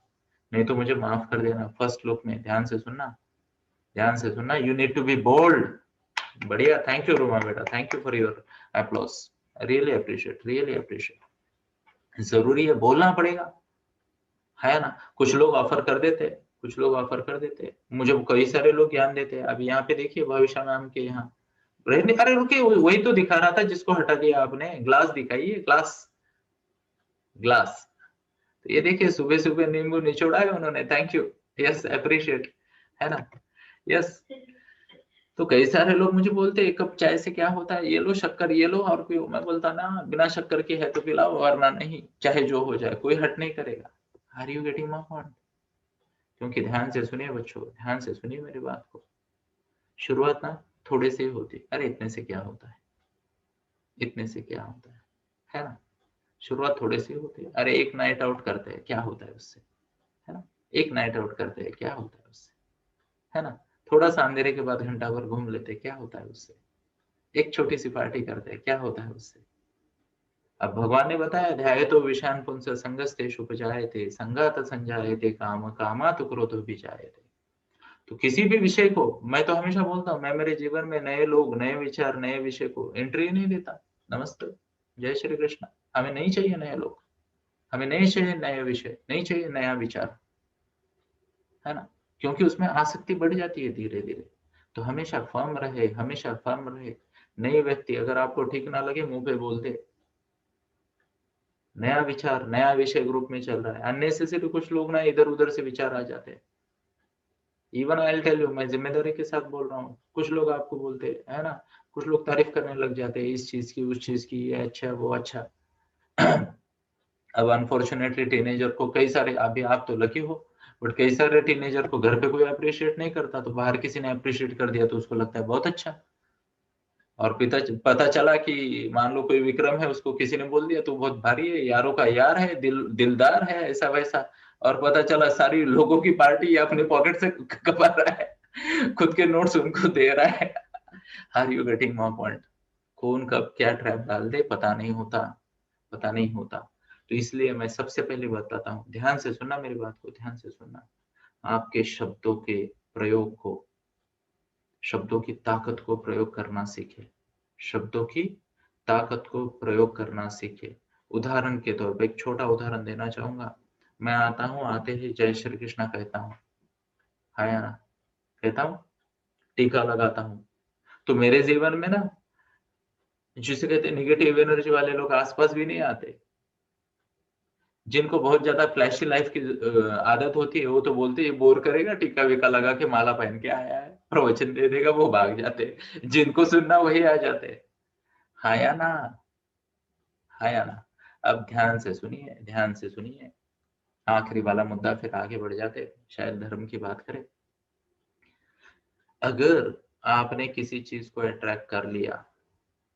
नहीं तो मुझे माफ कर देना। फर्स्ट लुक में ध्यान से सुनना, ध्यान से सुनना, you need to be bold. बढ़िया, थैंक यू रोमा बेटा, thank you for your applause, really appreciate, really appreciate. जरूरी है, बोलना पड़ेगा, है ना। कुछ लोग ऑफर कर देते, कुछ लोग ऑफर कर देते, मुझे कई सारे लोग ज्ञान देते। अब यहाँ पे देखिए भविष्य मैम के यहाँ रहने, अरे रुके, वही तो दिखा रहा था जिसको हटा दिया आपने, ग्लास दिखाइए, ग्लास, ग्लास। तो ये देखिए सुबह सुबह नींबू निचोड़ा है उन्होंने, थैंक यू, यस अप्रिशिएट, है ना, यस। तो कई सारे लोग मुझे बोलते एक कप चाय से क्या होता है, ये लो शक्कर, ये लो और पियो। मैं बोलता ना बिना शक्कर के है तो पिलाओ, वरना नहीं, चाहे जो हो जाए, कोई हट नहीं करेगा। Are you getting my point? क्योंकि ध्यान से सुनिए बच्चों, ध्यान से सुनिए मेरी बात को। शुरुआत ना थोड़े से ही होती, अरे इतने से क्या होता है, इतने से क्या होता है ना। शुरुआत थोड़े से ही होती है। अरे एक नाइट आउट करते हैं, क्या होता है उससे, है ना। एक नाइट आउट करते हैं, क्या होता है उससे, है ना। थोड़ा सा अंधेरे के बाद घंटा भर घूम लेते हैं, क्या होता है उससे। एक छोटी सी पार्टी करते हैं, क्या होता है उससे। अब भगवान ने बताया, ध्याये तो विषान पुंस संगस्तेषु उपजायते, संगात संजायते काम, कामात क्रोधो विजायते। तो किसी भी विषय को, मैं तो हमेशा बोलता हूँ, मैं मेरे जीवन में नए लोग, नए विचार, नए विषय को एंट्री नहीं देता। नमस्ते, जय श्री कृष्ण। हमें नहीं चाहिए नए लोग, हमें नहीं चाहिए नए विषय, नहीं चाहिए नया विचार, है ना। क्योंकि उसमें आसक्ति बढ़ जाती है धीरे धीरे। तो हमेशा फर्म रहे, हमेशा फर्म रहे। नए व्यक्ति अगर आपको ठीक ना लगे, मुंह पे बोल दे। नया विचार, नया विषय ग्रुप में चल रहा है, अननेसेसरी कुछ लोग ना इधर उधर से विचार आ जाते हैं। Even I will tell you, मैं जिम्मेदारी के साथ बोल रहा हूँ, कुछ लोग आपको बोलते हैं, है ना, कुछ लोग तारीफ करने लग जाते हैं इस चीज की, उस चीज की, ये अच्छा वो अच्छा। अब अनफॉर्चुनेटली टीनेजर को कई सारे, अभी आप तो लकी हो, बट कई सारे टीनेजर को घर पे कोई अप्रिशिएट नहीं करता, तो बाहर किसी ने अप्रिशिएट कर दिया तो उसको लगता है बहुत अच्छा। और पता चला कि मान लो कोई विक्रम है, उसको किसी ने बोल दिया तो बहुत भारी है, यारों का यार है, दिलदार है, ऐसा वैसा। और पता चला सारी लोगों की पार्टी अपने पॉकेट से कमा रहा है, खुद के नोट्स उनको दे रहा है। Are you getting my point? कौन कब क्या ट्रैप डाल दे पता नहीं होता, पता नहीं होता। तो इसलिए मैं सबसे पहले बताता हूँ, ध्यान से सुनना मेरी बात को, ध्यान से सुनना। आपके शब्दों के प्रयोग को, शब्दों की ताकत को प्रयोग करना सीखे, शब्दों की ताकत को प्रयोग करना सीखे। उदाहरण के तौर पर एक छोटा उदाहरण देना चाहूंगा। मैं आता हूँ, आते ही जय श्री कृष्णा कहता हूँ, है ना, कहता हूँ, टीका लगाता हूँ। तो मेरे जीवन में ना, जिसे कहते हैं निगेटिव एनर्जी वाले लोग आसपास भी नहीं आते। जिनको बहुत ज्यादा फ्लैशी लाइफ की आदत होती है, वो तो बोलते हैं बोर करेगा, टीका वीका लगा के माला पहन के आया है, प्रवचन दे देगा, वो भाग जाते। जिनको सुनना वही आ जाते। हाँ या ना, हाँ या ना। अब ध्यान से सुनिए, ध्यान से सुनिए। आखिरी वाला मुद्दा, फिर आगे बढ़ जाते, शायद धर्म की बात करें। अगर आपने किसी चीज को अट्रैक्ट कर लिया,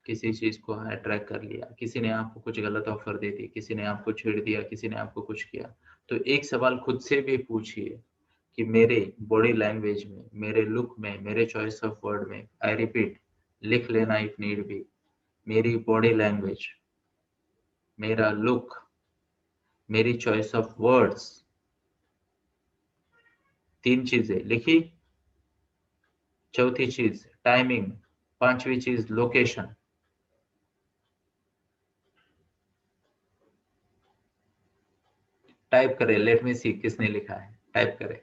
किसी चीज को अट्रैक्ट कर लिया, किसी ने आपको कुछ गलत ऑफर दे दी, किसी ने आपको छेड़ दिया, किसी ने आपको कुछ किया, तो एक सवाल खुद से भी पूछिए कि मेरे बॉडी लैंग्वेज में, मेरे लुक में, मेरे चॉइस ऑफ वर्ड में, आई रिपीट, लिख लेना इफ नीड बी, मेरी बॉडी लैंग्वेज, मेरा लुक, मेरी चॉइस ऑफ वर्ड्स, 3 चीजें लिखी। चौथी चीज टाइमिंग, 5वीं चीज लोकेशन। टाइप करें, लेट मी सी किसने लिखा है, टाइप करें।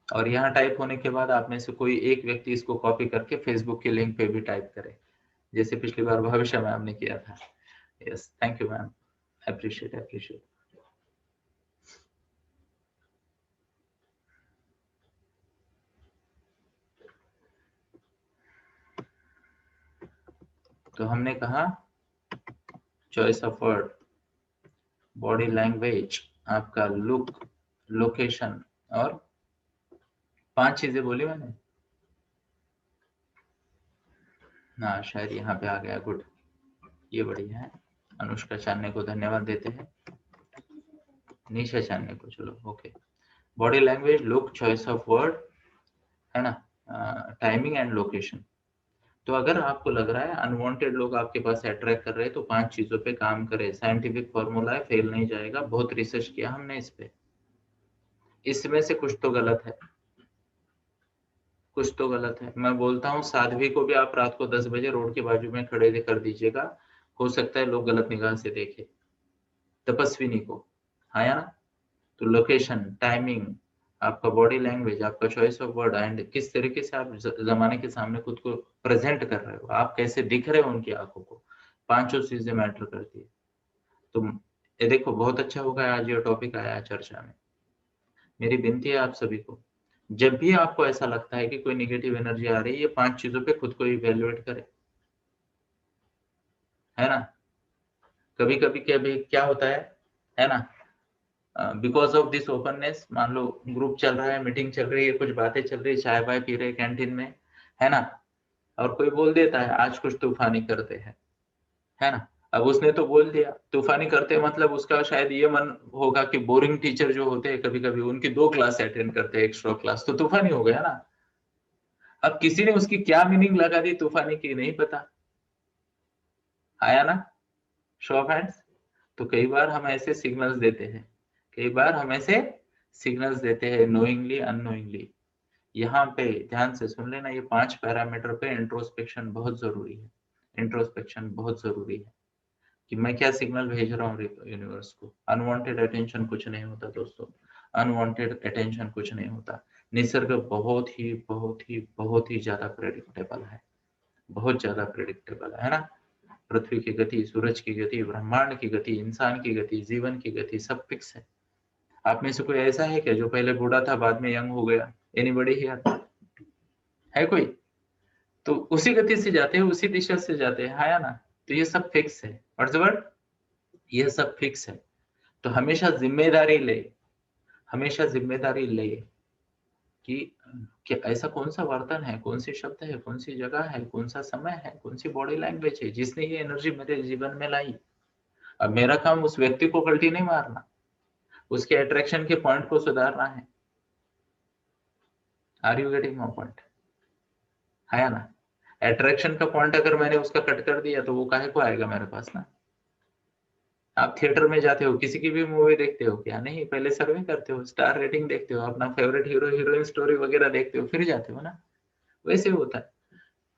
और यहाँ टाइप होने के बाद आप में से कोई एक व्यक्ति इसको कॉपी करके फेसबुक के लिंक पे भी टाइप करे, जैसे पिछली बार भविष्य मैम ने किया था। Yes, thank you ma'am, appreciate appreciate. तो हमने कहा choice of word, body language, आपका लुक, लोकेशन, और 5 चीजें बोली मैंने। हाँ, शायद यहाँ पे आ गया, गुड, ये बढ़िया है। अनुष्का चांदने को धन्यवाद देते हैं, निशा चांदने को, चलो okay. Body language, look, choice of word, है ना, टाइमिंग एंड लोकेशन। तो अगर आपको लग रहा है अनवांटेड लोग आपके पास अट्रैक्ट कर रहे हैं, तो 5 चीजों पे काम करें। साइंटिफिक फॉर्मूला है, फेल नहीं जाएगा, बहुत रिसर्च किया हमने इस पे। इसमें से कुछ तो गलत है, कुछ तो गलत है। मैं बोलता हूँ साध्वी को भी आप रात को 10 बजे रोड के बाजू में खड़े कर दीजिएगा, हो सकता है लोग गलत निगाह से देखे। तपस्विनी को, हाँ या ना। तो लोकेशन, टाइमिंग, आपका बॉडी लैंग्वेज, आपका चॉइस ऑफ वर्ड, एंड किस तरीके से आप जमाने के सामने खुद को प्रेजेंट कर रहे हो, आप कैसे दिख रहे हो उनकी आंखों को, 5 चीजें मैटर करती है। तो ये देखो, बहुत अच्छा होगा आज ये टॉपिक आया है चर्चा में। मेरी विनती है आप सभी को, जब भी आपको ऐसा लगता है कि कोई निगेटिव एनर्जी आ रही है, ये 5 चीजों पे खुद को इवेल्युएट करें, है ना। कभी कभी क्या होता है ना, बिकॉज ऑफ दिस ओपननेस, मान लो ग्रुप चल रहा है, मीटिंग चल रही है, कुछ बातें चल रही है, चाय वाय पी रहे कैंटीन में, है ना, और कोई बोल देता है आज कुछ तूफानी करते हैं, है ना। अब उसने तो बोल दिया तूफानी करते, मतलब उसका शायद ये मन होगा कि बोरिंग टीचर जो होते हैं कभी कभी उनकी 2 क्लास अटेंड करते हैं, एक्स्ट्रा क्लास, तो तूफानी हो गया ना। अब किसी ने उसकी क्या मीनिंग लगा दी तूफानी की, नहीं पता, आया ना, शो ऑफ हैंड्स। तो कई बार हम ऐसे सिग्नल्स देते हैं, कई बार हम ऐसे सिग्नल्स देते हैं, नोइंगली अननोइंगली। यहाँ पे ध्यान से सुन लेना, ये 5 पैरामीटर पे इंट्रोस्पेक्शन बहुत जरूरी है, इंट्रोस्पेक्शन बहुत जरूरी है कि मैं क्या सिग्नल भेज रहा हूँ यूनिवर्स को। अनवांटेड अटेंशन कुछ नहीं होता दोस्तों, अनवांटेड अटेंशन कुछ नहीं होता। निसर्ग बहुत ही बहुत ही बहुत ही ज्यादा प्रेडिक्टेबल है, बहुत ज्यादा प्रेडिक्टेबल है ना। पृथ्वी की गति, सूरज की गति, ब्रह्मांड की गति, इंसान की गति, जीवन की गति, सब फिक्स है। आप में से कोई ऐसा है क्या जो पहले बूढ़ा था बाद में यंग हो गया? Anybody here? है कोई? तो उसी गति से जाते हैं, उसी दिशा से जाते हैं, हाँ या ना। तो ये सब फिक्स है, व्हाट्स द वर्ड, ये सब फिक्स है। तो हमेशा जिम्मेदारी ले, हमेशा जिम्मेदारी ले कि ऐसा कौन सा बर्तन है, कौन सी शब्द है, कौन सी जगह है, कौन सा समय है, कौन सी बॉडी लैंग्वेज है जिसने ये एनर्जी मेरे जीवन में लाई। अब मेरा काम उस व्यक्ति को पलटी नहीं मारना, उसके अट्रैक्शन के पॉइंट को सुधारना है। Are you getting my point? है ना? अट्रैक्शन का पॉइंट अगर मैंने उसका कट कर दिया तो वो काहे को आएगा मेरे पास ना। आप थिएटर में जाते हो, किसी की भी मूवी देखते हो क्या? नहीं, पहले सर्वे करते हो, स्टार रेटिंग देखते हो, अपना फेवरेट हीरो हीरोइन स्टोरी वगैरह देखते हो, फिर जाते हो ना। वैसे होता है,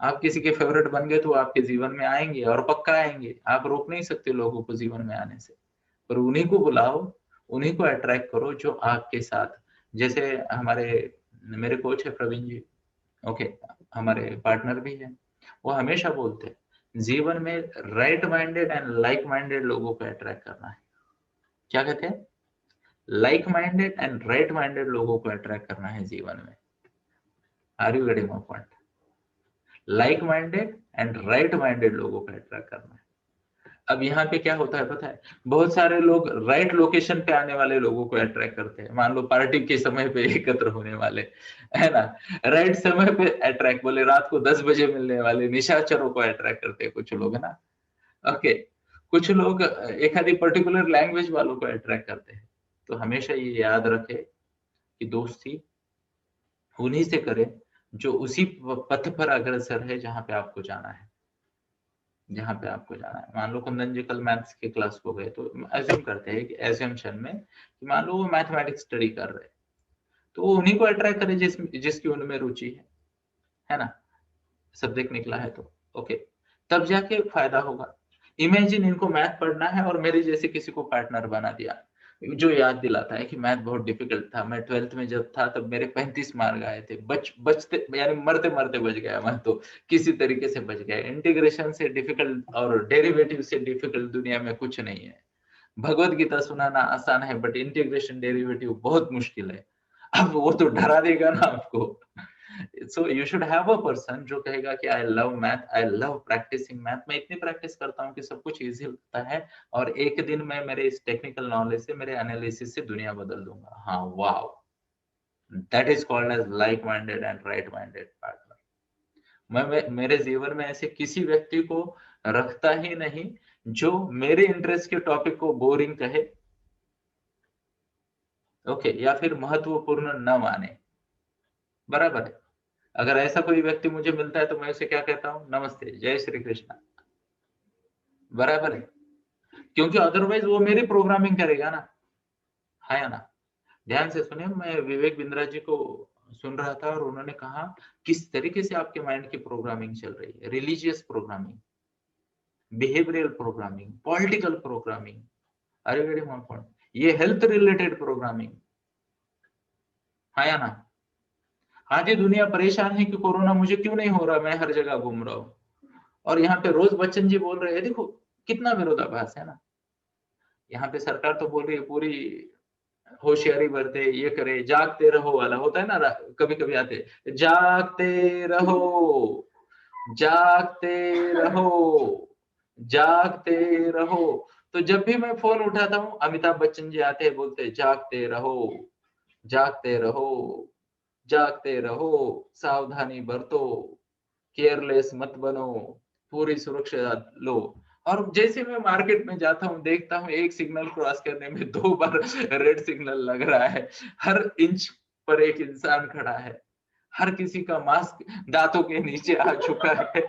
आप किसी के फेवरेट बन गए तो आपके जीवन में आएंगे और पक्का आएंगे, आप रोक नहीं सकते लोगों को जीवन में आने से। पर उन्हीं को बुलाओ, उन्हीं को अट्रैक्ट करो जो आपके साथ, जैसे हमारे मेरे कोच है प्रवीण जी, ओके, हमारे पार्टनर भी है, वो हमेशा बोलते हैं जीवन में right minded and like minded लोगों को अट्रैक्ट करना है। क्या कहते हैं? Like minded and right minded लोगों को अट्रैक्ट करना है जीवन में। Are you getting my point? Like minded and right minded लोगों को अट्रैक्ट करना है। अब यहाँ पे क्या होता है पता है, बहुत सारे लोग राइट लोकेशन पे आने वाले लोगों को अट्रैक्ट करते हैं। मान लो पार्टी के समय पे एकत्र होने वाले, है ना, राइट समय पे अट्रैक्ट, बोले रात को 10 बजे मिलने वाले निशाचरों को अट्रैक्ट करते हैं कुछ लोग, है ना। ओके, कुछ लोग एक आधी पर्टिकुलर लैंग्वेज वालों को अट्रैक्ट करते हैं। तो हमेशा ये याद रखे कि दोस्ती उन्हीं से करें जो उसी पथ पर अग्रसर है जहां पे आपको जाना है, जहां पे आपको जाना है। मान लो कुंदन जी कल मैथ्स के क्लास को गए, तो एज्यूम करते हैं कि एज्यूमशन में कि मान लो वो मैथमेटिक्स स्टडी कर रहे हैं, तो वो उन्हीं को अट्रैक्ट करे जिसकी उनमें रुचि है ना। सब्जेक्ट निकला है तो ओके, तब जाके फायदा होगा। इमेजिन इनको मैथ पढ़ना है और मेरे जैसे किसी को पार्टनर बना दिया जो याद दिलाता है कि मैथ बहुत डिफिकल्ट था, मैं 12th में जब था तब मेरे 35 मार्क आए थे, बचते यानी मरते मरते बच गया मैं, तो किसी तरीके से बच गया। इंटीग्रेशन से डिफिकल्ट और डेरिवेटिव से डिफिकल्ट दुनिया में कुछ नहीं है। भगवत गीता सुनाना आसान है बट इंटीग्रेशन डेरिवेटिव बहुत मुश्किल है। अब वो तो डरा देगा ना आपको। So you should have a person जो कहेगा कि I love math, I love practicing math, मैं इतनी प्रैक्टिस करता हूँ कि सब कुछ इजी लगता है और एक दिन मैं मेरे इस टेक्निकल नॉलेज से, मेरे एनालिसिस से दुनिया बदल दूंगा। हाँ, wow, that is called as like minded and right minded partner. मैं मेरे जीवन में ऐसे किसी व्यक्ति को रखता ही नहीं जो मेरे इंटरेस्ट के टॉपिक को बोरिंग कहे, ओके, या फिर महत्वपूर्ण न माने। बराबर है। अगर ऐसा कोई व्यक्ति मुझे मिलता है तो मैं उसे क्या कहता हूँ? नमस्ते, जय श्री कृष्णा। बराबर है, क्योंकि अदरवाइज वो मेरी प्रोग्रामिंग करेगा ना, है ना। ध्यान से सुनिए, मैं विवेक बिंद्रा जी को सुन रहा था और उन्होंने कहा किस तरीके से आपके माइंड की प्रोग्रामिंग चल रही है। Religious programming, behavioural programming, political programming, अरे वेरी पॉइंट, ये हेल्थ रिलेटेड प्रोग्रामिंग है या ना। आधी दुनिया परेशान है कि कोरोना मुझे क्यों नहीं हो रहा, मैं हर जगह घूम रहा हूँ, और यहाँ पे रोज बच्चन जी बोल रहे हैं, देखो कितना विरोधाभास है ना। यहाँ पे सरकार तो बोल रही है पूरी होशियारी बरते, ये करे, जागते रहो वाला होता है ना, कभी कभी आते जागते रहो, जागते रहो, जागते रहो। तो जब भी मैं फोन उठाता हूँ अमिताभ बच्चन जी आते हैं, बोलते जागते रहो, जागते रहो, जागते रहो, सावधानी बरतो, केयरलेस मत बनो, पूरी सुरक्षा लो। और जैसे मैं मार्केट में जाता हूँ देखता हूँ एक सिग्नल क्रॉस करने में 2 बार रेड सिग्नल लग रहा है, हर इंच पर एक इंसान खड़ा है, हर किसी का मास्क दांतों के नीचे आ चुका है।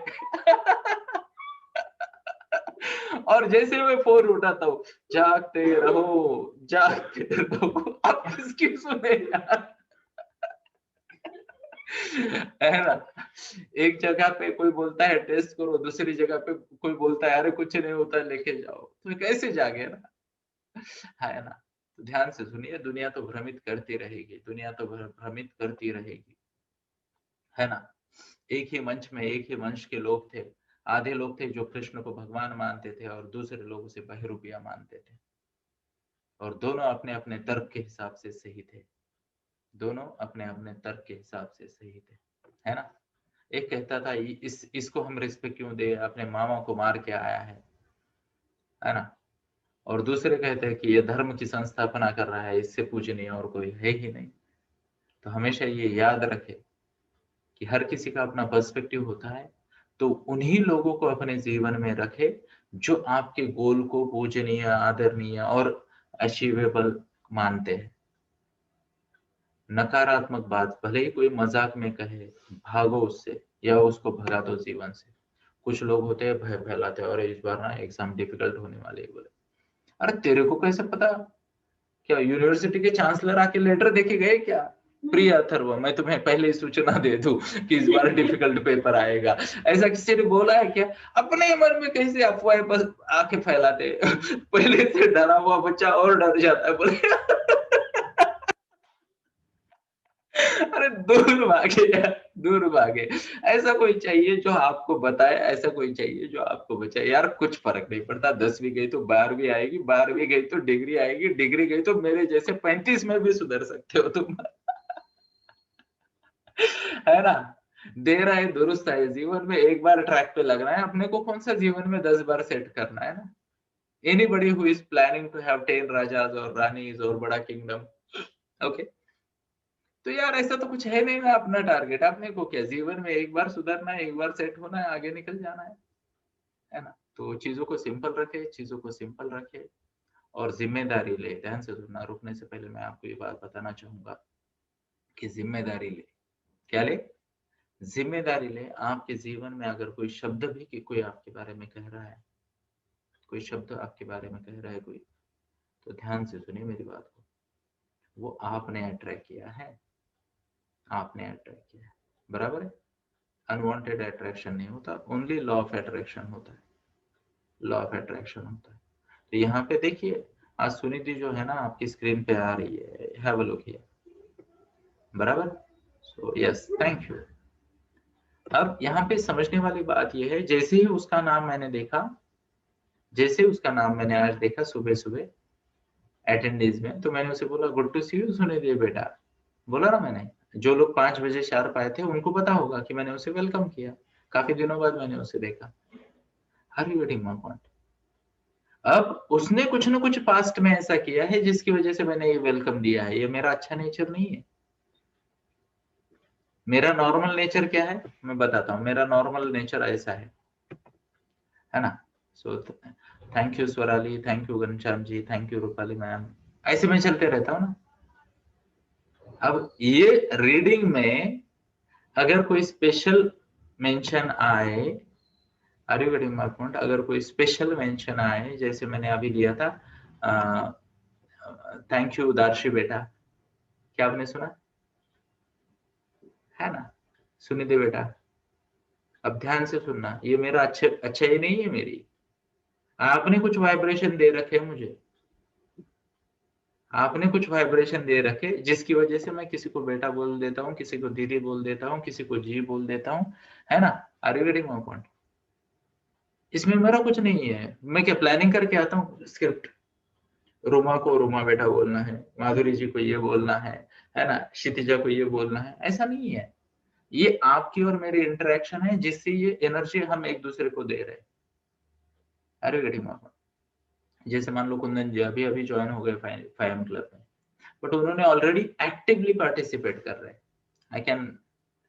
और जैसे मैं फोन उठाता हूँ, जागते रहो, जागते रहो, आप किसकी सुने यार। है ना। एक जगह पे कोई बोलता है टेस्ट करो, दूसरी जगह पे कोई बोलता है अरे कुछ नहीं होता लेके जाओ, तो कैसे जागे ना, है ना। तो ध्यान से सुनिए, दुनिया तो भ्रमित करती रहेगी, दुनिया तो भ्रमित करती रहेगी, है ना। एक ही मंच में एक ही वंश के लोग थे, आधे लोग थे जो कृष्ण को भगवान मानते थे और दूसरे लोग उसे बहरूपिया मानते थे, और दोनों अपने अपने तर्क के हिसाब से सही थे, दोनों अपने अपने तर्क के हिसाब से सही थे, है ना। एक कहता था इसको हम रिस्पेक्ट क्यों दे, अपने मामा को मार के आया है ना। और दूसरे कहते हैं कि ये धर्म की संस्थापना कर रहा है, इससे पूजनीय और कोई है ही नहीं। तो हमेशा ये याद रखे कि हर किसी का अपना पर्सपेक्टिव होता है, तो उन्हीं लोगों को अपने जीवन में रखे जो आपके गोल को पूजनीय, आदरणीय और अचीवेबल मानते हैं। नकारात्मक बात भले ही कोई मजाक में कहे, भागो उससे या उसको भगा दो जीवन से। कुछ लोग होते हैं भय फैलाते हैं, और इस बार ना एग्जाम डिफिकल्ट होने वाले है बोले। अरे तेरे को कैसे पता? क्या यूनिवर्सिटी के चांसलर आके लेटर देके गए क्या? प्रिय अथर्व, मैं तुम्हें पहले ही सूचना दे दूं कि इस बार डिफिकल्ट पेपर आएगा। ऐसा किसी ने बोला है क्या? अपने मन में कैसे अफवाह बस आके फैलाते पहले से डरा हुआ बच्चा और डर जाता है बोले अरे दूर भागे यार, दूर भागे। ऐसा कोई चाहिए जो आपको बताए, ऐसा कोई चाहिए जो आपको बचाए। यार कुछ फर्क नहीं पड़ता, 10वीं गई तो 12वीं आएगी, 12वीं गई तो डिग्री आएगी, डिग्री गई तो मेरे जैसे 35 में भी सुधर सकते हो तुम है ना? देर आए दुरुस्त आए, जीवन में एक बार ट्रैक पे लगना है अपने को, कौन सा जीवन में 10 बार सेट करना है ना? Anybody who is planning to have 10 rajas or ranis और बड़ा किंगडम, ओके, तो यार ऐसा तो कुछ है नहीं ना अपना टारगेट। अपने को क्या जीवन में एक बार सुधरना है, एक बार सेट होना है, आगे निकल जाना है ना? तो चीजों को सिंपल रखे, चीजों को सिंपल रखे और जिम्मेदारी ले। ध्यान से सुनना, रुकने से पहले मैं आपको ये बात बताना चाहूंगा कि जिम्मेदारी ले। क्या ले? जिम्मेदारी ले। आपके जीवन में अगर कोई शब्द भी कि कोई आपके बारे में कह रहा है, कोई शब्द आपके बारे में कह रहा है कोई, तो ध्यान से सुनिए मेरी बात को। वो आपने अट्रैक्ट किया है, आपने अट्रैक्ट किया है, बराबर है? अनवांटेड अट्रैक्शन नहीं होता, ओनली लॉ ऑफ अट्रैक्शन होता है, लॉ ऑफ अट्रैक्शन होता है। तो यहाँ पे देखिए, आज सुनिधि जो है ना आपकी स्क्रीन पे आ रही है, हैव अ लुक हियर, बराबर? So yes, thank you. अब यहाँ पे समझने वाली बात यह है, जैसे ही उसका नाम मैंने देखा, जैसे उसका नाम मैंने आज देखा सुबह सुबह अटेंडेंस में, तो मैंने उसे बोला good to see you Sunidhi बेटा। बोला ना मैंने, जो लोग 5 बजे शार्प आए थे उनको पता होगा कि मैंने उसे वेलकम किया। काफी दिनों बाद मैंने उसे देखा। हर यू गेटिंग माय पॉइंट? अब उसने कुछ ना कुछ पास्ट में ऐसा किया है जिसकी वजह से मैंने ये वेलकम दिया है। ये मेरा अच्छा नेचर नहीं है। मेरा नॉर्मल नेचर क्या है मैं बताता हूँ। मेरा नॉर्मल नेचर ऐसा है ना? So thank you Swarali, thank you Ghanshyam ji, thank you Rupali ma'am. ऐसे में चलते रहता हूँ ना। अब ये रीडिंग में अगर कोई स्पेशल मेंशन आए, are you getting my point? अगर कोई स्पेशल मेंशन आए, जैसे मैंने अभी लिया था, थैंक यू दार्शी बेटा, क्या आपने सुना है ना? सुनिधि बेटा, अब ध्यान से सुनना, ये मेरा अच्छा ही नहीं है मेरी। आपने कुछ वाइब्रेशन दे रखे मुझे, आपने कुछ वाइब्रेशन दे रखे जिसकी वजह से मैं किसी को बेटा बोल देता हूँ, किसी को दीदी बोल देता हूँ, किसी को जी बोल देता हूँ, है ना? Are you getting my point? इसमें मेरा कुछ नहीं है। मैं क्या प्लानिंग करके आता हूँ स्क्रिप्ट? रोमा को रोमा बेटा बोलना है, माधुरी जी को ये बोलना है ना? क्षितिजा को ये बोलना है, ऐसा नहीं है। ये आपकी और मेरी इंटरेक्शन है जिससे ये एनर्जी हम एक दूसरे को दे रहे हैं। अरे गेटिंग माय पॉइंट? जैसे मान लो कुंदन जी अभी अभी ज्वाइन हो गए फाइम क्लब में, बट उन्होंने ऑलरेडी एक्टिवली पार्टिसिपेट कर रहे हैं। I can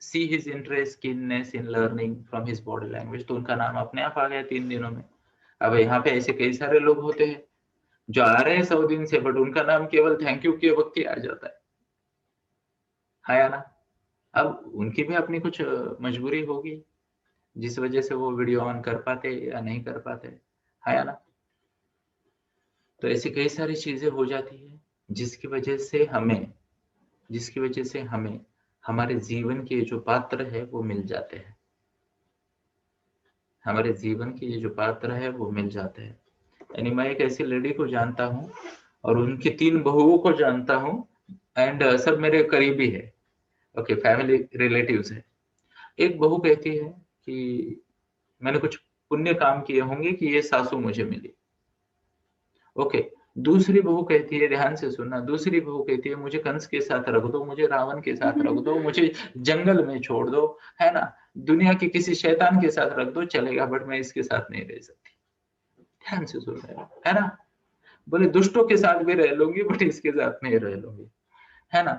see his interest, keenness in learning from his body language, तो उनका नाम अपने आप आ गया 3 दिनों में। अब यहाँ पे ऐसे कई सारे लोग होते हैं जो आ रहे हैं 100 दिन से, बट उनका नाम केवल थैंक यू के वक्त ही आ जाता है या ना? अब उनकी भी अपनी कुछ मजबूरी होगी जिस वजह से वो वीडियो ऑन कर पाते या नहीं कर पाते, है या ना? तो ऐसी कई सारी चीजें हो जाती है जिसकी वजह से हमें, जिसकी वजह से हमें हमारे जीवन के जो पात्र है वो मिल जाते हैं। हमारे जीवन के ये जो पात्र है वो मिल जाते हैं। यानी मैं एक ऐसी लेडी को जानता हूँ और उनकी 3 बहुओं को जानता हूँ, एंड सब मेरे करीबी है, ओके, फैमिली रिलेटिव्स है। एक बहू कहती है कि मैंने कुछ पुण्य काम किए होंगे कि ये सासू मुझे मिली, ओके। दूसरी बहू कहती है, ध्यान से सुनना, दूसरी बहू कहती है मुझे कंस के साथ रख दो, मुझे रावण के साथ रख दो, मुझे जंगल में छोड़ दो, है ना? दुनिया के किसी शैतान के साथ रख दो चलेगा, बट मैं इसके साथ नहीं रह सकती। ध्यान से सुन रहे हो, है ना? बोले दुष्टों के साथ भी रह लूंगी बट इसके साथ नहीं रह लूंगी, है ना।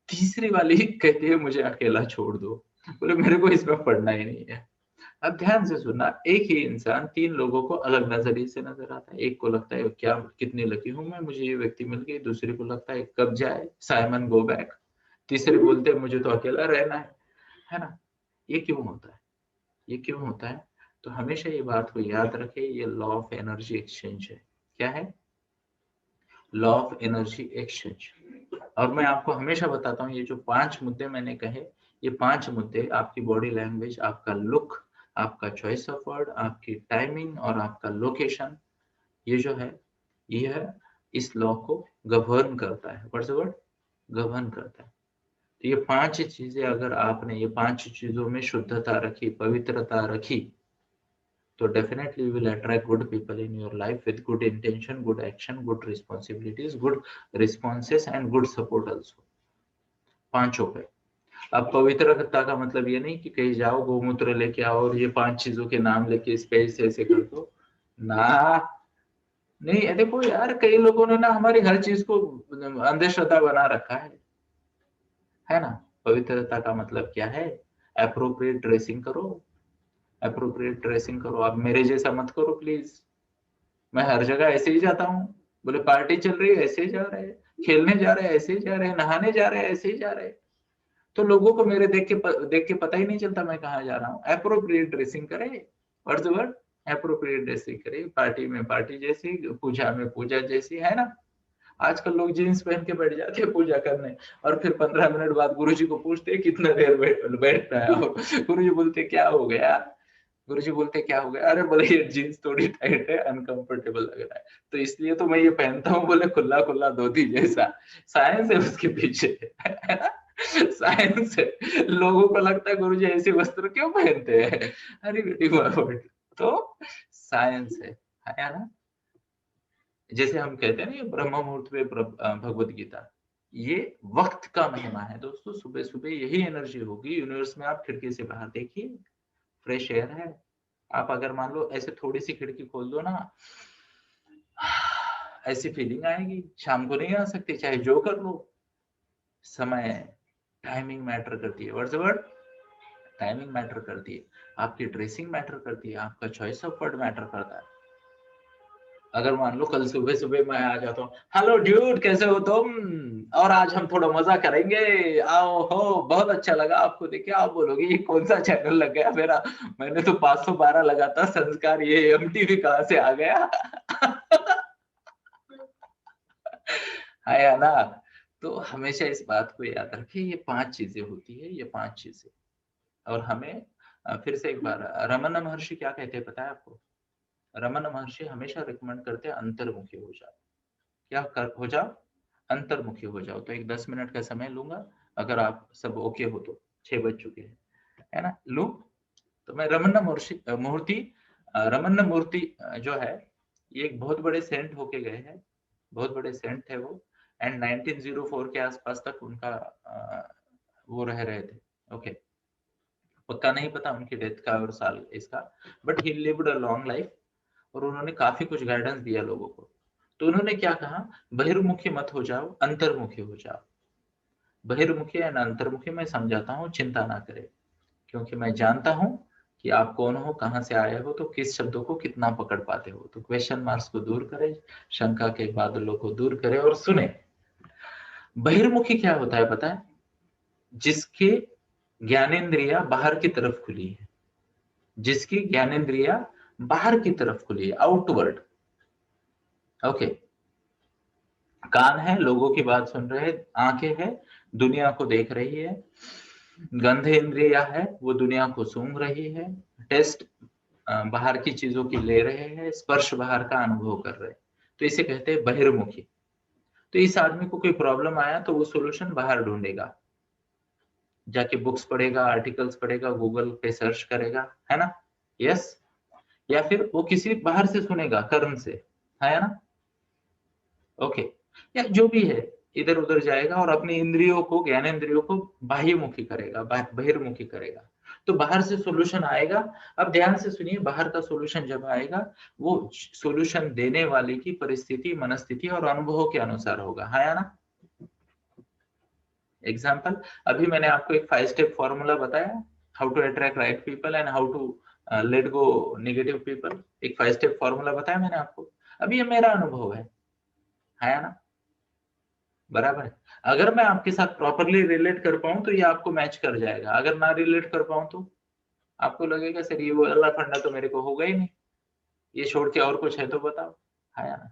तीसरी वाली कहती है मुझे अकेला छोड़ दो, बोले मेरे को इसमें पढ़ना ही नहीं है। अब ध्यान से सुनना, एक ही इंसान तीन लोगों को अलग नजरिए से नजर आता है। एक को लगता है क्या कितनी लकी हूं मैं, मुझे ये व्यक्ति मिल गई। दूसरे को लगता है कब जाए साइमन गो बैक। तीसरे बोलते हैं मुझे तो अकेला रहना है ना। ये क्यों होता है, ये क्यों होता है? तो हमेशा ये बात को याद रखे, ये लॉ ऑफ एनर्जी एक्सचेंज है। क्या है? Law of energy exchange. और मैं आपको हमेशा बताता हूँ, ये जो 5 मुद्दे मैंने कहे, ये 5 मुद्दे आपकी बॉडी लैंग्वेज, आपका लुक, आपका चॉइस ऑफ वर्ड, आपकी टाइमिंग और आपका लोकेशन, ये जो है ये इस लॉ को गवर्न करता है। What's the word? गवर्न करता है। तो ये 5 चीजें अगर आपने ये 5 चीजों में शुद्धता रखी, पवित्रता रखी, तो definitely you will attract good people in your life with good intention, good action, good responsibilities, good responses and good support also। पांचों पे। अब पवित्रता का मतलब ये नहीं कि कहीं जाओ गोमूत्र लेके आओ और ये 5 चीजों के नाम लेके इस पे ऐसे कर दो ना। नहीं, देखो यार, कई लोगों ने ना हमारी हर चीज को अंधश्रद्धा बना रखा है ना। पवित्रता का मतलब क्या है? अप्रोप्रिएट ड्रेसिंग करो, अप्रोप्रिएट ड्रेसिंग करो। आप मेरे जैसा मत करो प्लीज। मैं हर जगह ऐसे ही जाता हूँ, बोले पार्टी चल रही है ऐसे ही जा रहे हैं, खेलने जा रहे हैं ऐसे ही जा रहे हैं, नहाने जा रहे हैं ऐसे ही जा रहे हैं। तो लोगों को मेरे देख के पता ही नहीं चलता मैं कहाँ जा रहा हूँ। अप्रोप्रिएट ड्रेसिंग करे, what's the word? Appropriate dressing करे। पार्टी में पार्टी जैसी, पूजा में पूजा जैसी, है ना। आजकल लोग जीन्स पहन के बैठ जाते हैं पूजा करने, और फिर 15 मिनट बाद गुरुजी को पूछते हैं कितना देर बैठना है, और गुरुजी बोलते क्या हो गया? गुरुजी बोलते क्या हो गया? अरे बोले ये जीन्स थोड़ी टाइट है, अनकंफर्टेबल लग रहा है, तो इसलिए तो मैं ये पहनता हूँ, बोले खुला खुला धोती जैसा। साइंस है उसके पीछे, है ना। साइंस है। लोगों को लगता है गुरुजी ऐसे वस्त्र क्यों पहनते हैं, अरे बेटी तो साइंस है ना। जैसे हम कहते हैं ना, ये ब्रह्म मुहूर्त में भगवत गीता, ये वक्त का महिमा है दोस्तों। सुबह सुबह यही एनर्जी होगी यूनिवर्स में। आप खिड़की से बाहर देखिए, फ्रेश एयर है। आप अगर मान लो ऐसे थोड़ी सी खिड़की खोल दो ना, ऐसी फीलिंग आएगी। शाम को नहीं आ सकती, चाहे जो कर लो। समय, टाइमिंग मैटर करती है। What's the word? Timing matter करती है। आपकी ड्रेसिंग मैटर करती है, आपका चॉइस ऑफ वर्ड मैटर करता है। अगर मान लो कल सुबह सुबह मैं आ जाता हूँ, हेलो ड्यूड कैसे हो तुम, और आज हम थोड़ा मजा करेंगे, आओ हो, बहुत अच्छा लगा आपको देखे। आप बोलोगे ये कौन सा चैनल लग गया मेरा, मैंने तो 512 लगा था संस्कार, ये एमटीवी कहाँ से आ गया। है ना। तो हमेशा इस बात को याद रखें, ये 5 चीजें होती है, ये 5 चीजें। और हमें फिर से एक बार, रमन महर्षि क्या कहते हैं पता है आपको? रमन महर्षि हमेशा रिकमेंड करते हैं अंतर्मुखी हो जाओ। क्या कर हो जाओ? अंतर्मुखी हो जाओ। तो एक 10 मिनट का समय लूंगा, अगर आप सब ओके हो तो। 6 बज चुके हैं, है ना। लू तो मैं रमन मूर्ति जो है, ये एक बहुत बड़े सेंट होके गए हैं, बहुत बड़े सेंट थे वो। एंड 1904 के आसपास तक उनका वो रह रहे थे। ओके, पक्का नहीं पता उनकी डेथ का और साल इसका, but he lived a long life. और उन्होंने काफी कुछ गाइडेंस दिया लोगों को। तो उन्होंने क्या कहा? बहिर्मुखी मत हो जाओ, अंतर्मुखी हो जाओ। बहिर्मुखी या अंतर्मुखी मैं समझाता हूँ, चिंता ना करें, क्योंकि मैं जानता हूँ कि आप कौन हो, कहाँ से आए हो, तो किस शब्दों को कितना पकड़ पाते हो। तो क्वेश्चन मार्क्स को दूर करें, शंका के बादलों को दूर करें और सुने। बहिर्मुखी क्या होता है पता है? जिसके ज्ञानेंद्रिया बाहर की तरफ खुली है, जिसकी ज्ञानेंद्रिया बाहर की तरफ खुली है, आउटवर्ड। ओके, कान है, लोगों की बात सुन रहे हैं, आंखें हैं, दुनिया को देख रही है, गंध इंद्रिया है, वो दुनिया को सूंघ रही है, टेस्ट बाहर की चीजों की ले रहे हैं, स्पर्श बाहर का अनुभव कर रहे हैं। तो इसे कहते हैं बहिर्मुखी। तो इस आदमी को कोई प्रॉब्लम आया तो वो सोल्यूशन बाहर ढूंढेगा, जाके बुक्स पढ़ेगा, आर्टिकल्स पढ़ेगा, गूगल पे सर्च करेगा, है ना। यस। या फिर वो किसी बाहर से सुनेगा, कर्म से, है ना। ओके, या जो भी है, इधर उधर जाएगा और अपनी इंद्रियों को, ज्ञानेंद्रियों को बाह्यमुखी करेगा, बहिर्मुखी करेगा। तो बाहर से सॉल्यूशन आएगा। अब ध्यान से सुनिए, बाहर का सॉल्यूशन जब आएगा वो सॉल्यूशन देने वाले की परिस्थिति, मनस्थिति और अनुभवों के अनुसार होगा, है या ना। एग्जाम्पल, अभी मैंने आपको एक 5 स्टेप फॉर्मूला बताया, how to attract right people and how to let go negative people. एक 5 स्टेप फॉर्मूला बताया मैंने आपको। अभी ये मेरा अनुभव है ना, बराबर है। अगर मैं आपके साथ प्रॉपरली रिलेट कर पाऊं तो ये आपको मैच कर जाएगा, अगर ना रिलेट कर पाऊं तो आपको लगेगा सर ये वो वाला फंडा तो मेरे को होगा ही नहीं, ये छोड़ के और कुछ है तो बताओ, है ना।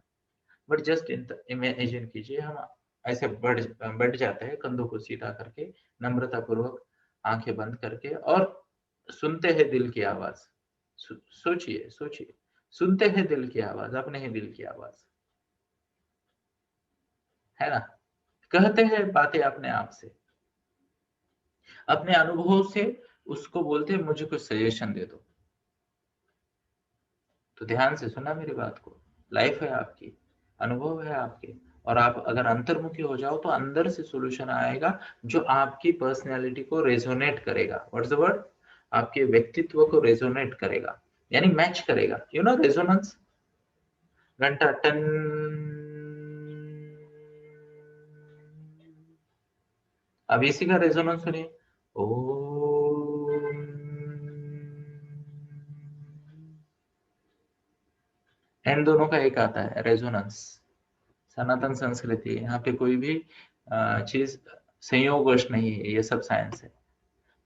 बट जस्ट इमेजिन कीजिए, हम ऐसे बैठ जाते हैं कंधों को सीधा करके, नम्रता पूर्वक आंखें बंद करके, और सुनते हैं दिल की आवाज। सोचिए सोचिए, सुनते हैं दिल की आवाज, अपने ही दिल की आवाज, है ना। कहते हैं बातें अपने आप से, अपने अनुभव से उसको बोलते हैं मुझे कुछ सजेशन दे दो। तो ध्यान से सुना मेरी बात को, लाइफ है आपकी, अनुभव है आपके, और आप अगर अंतर्मुखी हो जाओ तो अंदर से सॉल्यूशन आएगा जो आपकी पर्सनैलिटी को रेजोनेट करेगा। What's the word? आपके व्यक्तित्व को रेजोनेट करेगा, यानी मैच करेगा। यू नो रेजोनेंस, घंटा टन, अब इसी का रेजोनेंस सुनिए, इन दोनों का एक आता है रेजोनेंस। सनातन संस्कृति, यहाँ पे कोई भी चीज संयोगवश नहीं है, ये सब साइंस है।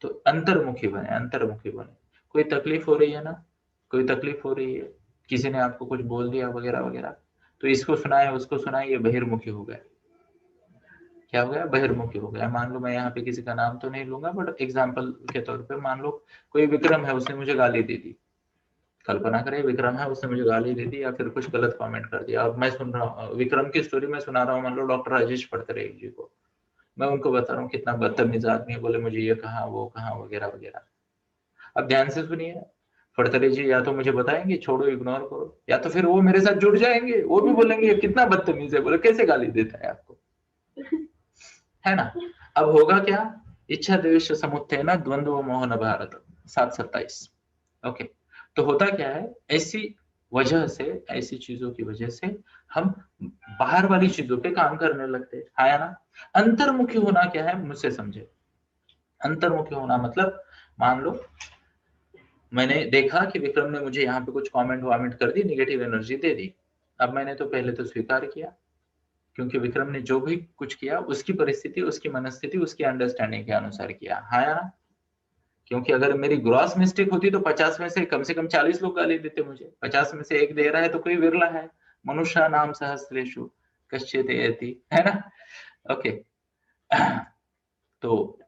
तो अंतर्मुखी बने, अंतर्मुखी बने। कोई तकलीफ हो रही है ना, कोई तकलीफ हो रही है, किसी ने आपको कुछ बोल दिया वगैरह वगैरह, तो इसको सुनाए उसको सुनाए, ये बहिर्मुखी हो गए। क्या हो गया? बहिर्मुखी हो गया। मान लो मैं यहाँ पे किसी का नाम तो नहीं लूंगा, बट एग्जाम्पल के तौर पे मान लो कोई विक्रम है, उसने मुझे गाली दे दी। कल्पना करें विक्रम है, उसने मुझे गाली दे दी या फिर कुछ गलत कमेंट कर दिया। अब मैं सुन रहा हूँ विक्रम की स्टोरी, मैं सुना रहा हूँ मान लो डॉक्टर राजेश पड़तरे जी को, मैं उनको बता रहा हूँ कितना बदतमीज आदमी है, बोले मुझे ये कहा वो कहा वगैरह वगैरह। अब ध्यान से सुनिए, फड़तरे जी या तो मुझे बताएंगे छोड़ो इग्नोर करो, या तो फिर वो मेरे साथ जुड़ जाएंगे, वो भी बोलेंगे ये कितना बदतमीज है, बोले कैसे गाली देता है आपको, है ना। अब होगा क्या? इच्छा द्वेष समुत्थेन द्वंद्व मोहन भारत 7:27। ओके, तो होता क्या है, ऐसी वजह से, ऐसी चीजों की वजह से हम बाहर वाली चीजों पे काम करने लगते हैं, है ना। अंतर्मुखी होना क्या है, मुझसे समझे। अंतर्मुखी होना मतलब, मान लो मैंने देखा कि विक्रम ने मुझे यहाँ पे कुछ कमेंट वामेंट कर दी, नेगेटिव एनर्जी दे दी। अब मैंने तो पहले तो स्वीकार किया, क्योंकि विक्रम ने जो भी कुछ किया उसकी परिस्थिति, उसकी मनस्थिति, उसकी अंडरस्टैंडिंग के अनुसार किया, हाँ या ना। क्योंकि अगर मेरी ग्रॉस मिस्टेक होती तो 50 में से कम 40 लोग गाली देते मुझे, 50 में से एक दे रहा है तो कोई विरला है। मनुष्य नाम सहस्रेशु कश्चित एति, है ना। ओके, तो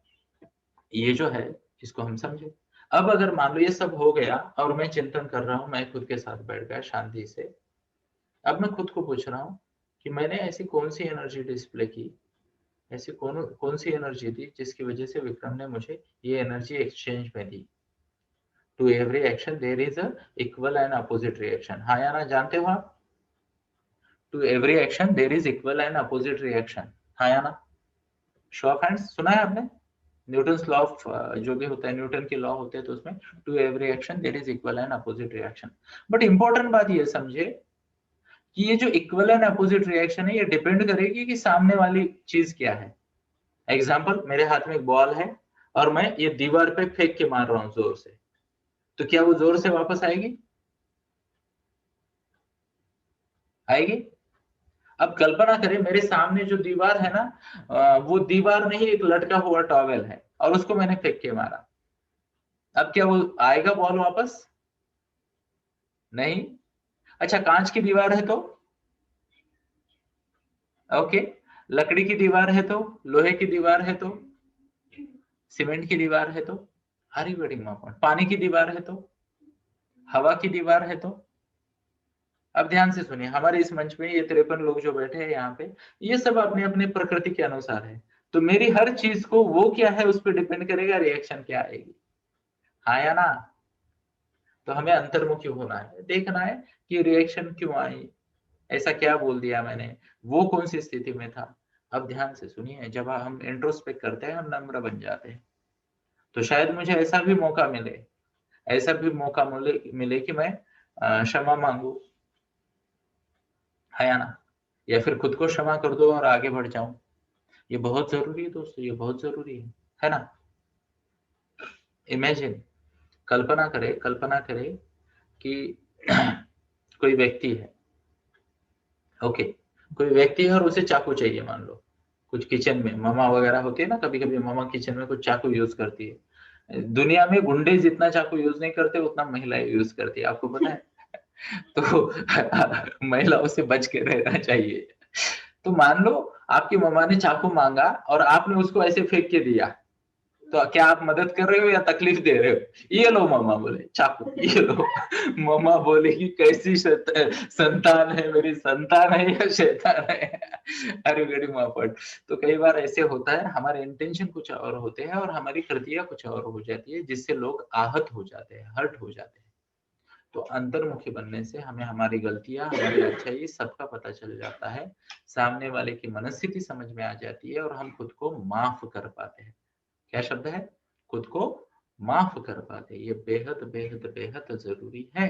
ये जो है इसको हम समझे। अब अगर मान लो ये सब हो गया और मैं चिंतन कर रहा हूं, मैं खुद के साथ बैठ गया शांति से, अब मैं खुद को पूछ रहा हूं कि मैंने ऐसी कौन सी एनर्जी डिस्प्ले की, ऐसी कौन सी एनर्जी दी जिसकी वजह से विक्रम ने मुझे ये एनर्जी एक्सचेंज में दी। To every action there is a equal and opposite reaction, हाँ या ना, जानते हो आप? To every action there is equal and opposite reaction, हाँ या ना। शो ऑफ हैंड्स, सुना है आपने? न्यूटन लॉ ऑफ, जो भी होता है न्यूटन के लॉ होते हैं, तो उसमें to every action there is equal and opposite reaction. But important बात ये समझे कि ये जो इक्वल एंड अपोजिट रिएक्शन है, ये डिपेंड करेगी कि सामने वाली चीज क्या है। एग्जाम्पल, मेरे हाथ में एक बॉल है और मैं ये दीवार पे फेंक के मार रहा हूं जोर से, तो क्या वो जोर से वापस आएगी? आएगी। अब कल्पना करें मेरे सामने जो दीवार है ना, वो दीवार नहीं, एक लटका हुआ टॉवेल है और उसको मैंने फेंक के मारा। अब क्या वो आएगा बॉल वापस? नहीं। अच्छा, कांच की दीवार है तो ओके, लकड़ी की दीवार है तो, लोहे की दीवार है तो, सीमेंट की दीवार है तो, हरी वेडिंग मापन, पानी की दीवार है तो, हवा की दीवार है तो। अब ध्यान से सुनिए, हमारे इस मंच में ये 53 लोग जो बैठे हैं यहाँ पे, ये सब अपने अपने प्रकृति के अनुसार है। तो मेरी हर चीज को वो क्या है उस पर डिपेंड करेगा, रिएक्शन क्या आएगी, हाँ या ना। तो हमें अंतर्मुखी होना है, देखना है कि रिएक्शन क्यों आई, ऐसा क्या बोल दिया मैंने, वो कौन सी स्थिति में था। अब ध्यान से सुनिए, जब हम इंट्रोस्पेक्ट करते हैं हम नम्र बन जाते हैं। तो शायद मुझे ऐसा भी मौका मिले, ऐसा भी मौका मिले कि मैं क्षमा मांगू, है ना, या फिर खुद को क्षमा कर दो और आगे बढ़ जाऊं। ये बहुत जरूरी है दोस्तों, ये बहुत जरूरी है ना। इमेजिन, कल्पना करे कि कोई व्यक्ति है, ओके, कोई व्यक्ति है और उसे चाकू चाहिए, मान लो कुछ किचन में मामा वगैरह होती है ना, कभी कभी मामा किचन में कुछ चाकू यूज करती है। दुनिया में गुंडे जितना चाकू यूज नहीं करते उतना महिलाएं यूज करती है, आपको पता है। तो महिलाओं से बच के रहना चाहिए। तो मान लो आपकी मम्मा ने चाकू मांगा और आपने उसको ऐसे फेंक के दिया, तो क्या आप मदद कर रहे हो या तकलीफ दे रहे हो? ये लो मम्मा बोले चाकू, ये लो। मम्मा बोलेगी कैसी संतान है, मेरी संतान है या शैतान है? अरे गड़ी मापट। तो कई बार ऐसे होता है, हमारे इंटेंशन कुछ और होते हैं और हमारी कृतियां कुछ और हो जाती है, जिससे लोग आहत हो जाते हैं, हर्ट हो जाते हैं। तो अंतर्मुखी बनने से हमें हमारी गलतियां, हमारी अच्छाई सबका पता चल जाता है, सामने वाले की मनस्थिति समझ में आ जाती है और हम खुद को माफ कर पाते हैं। क्या शब्द है? खुद को माफ कर पाते। ये बेहद बेहद बेहद जरूरी है।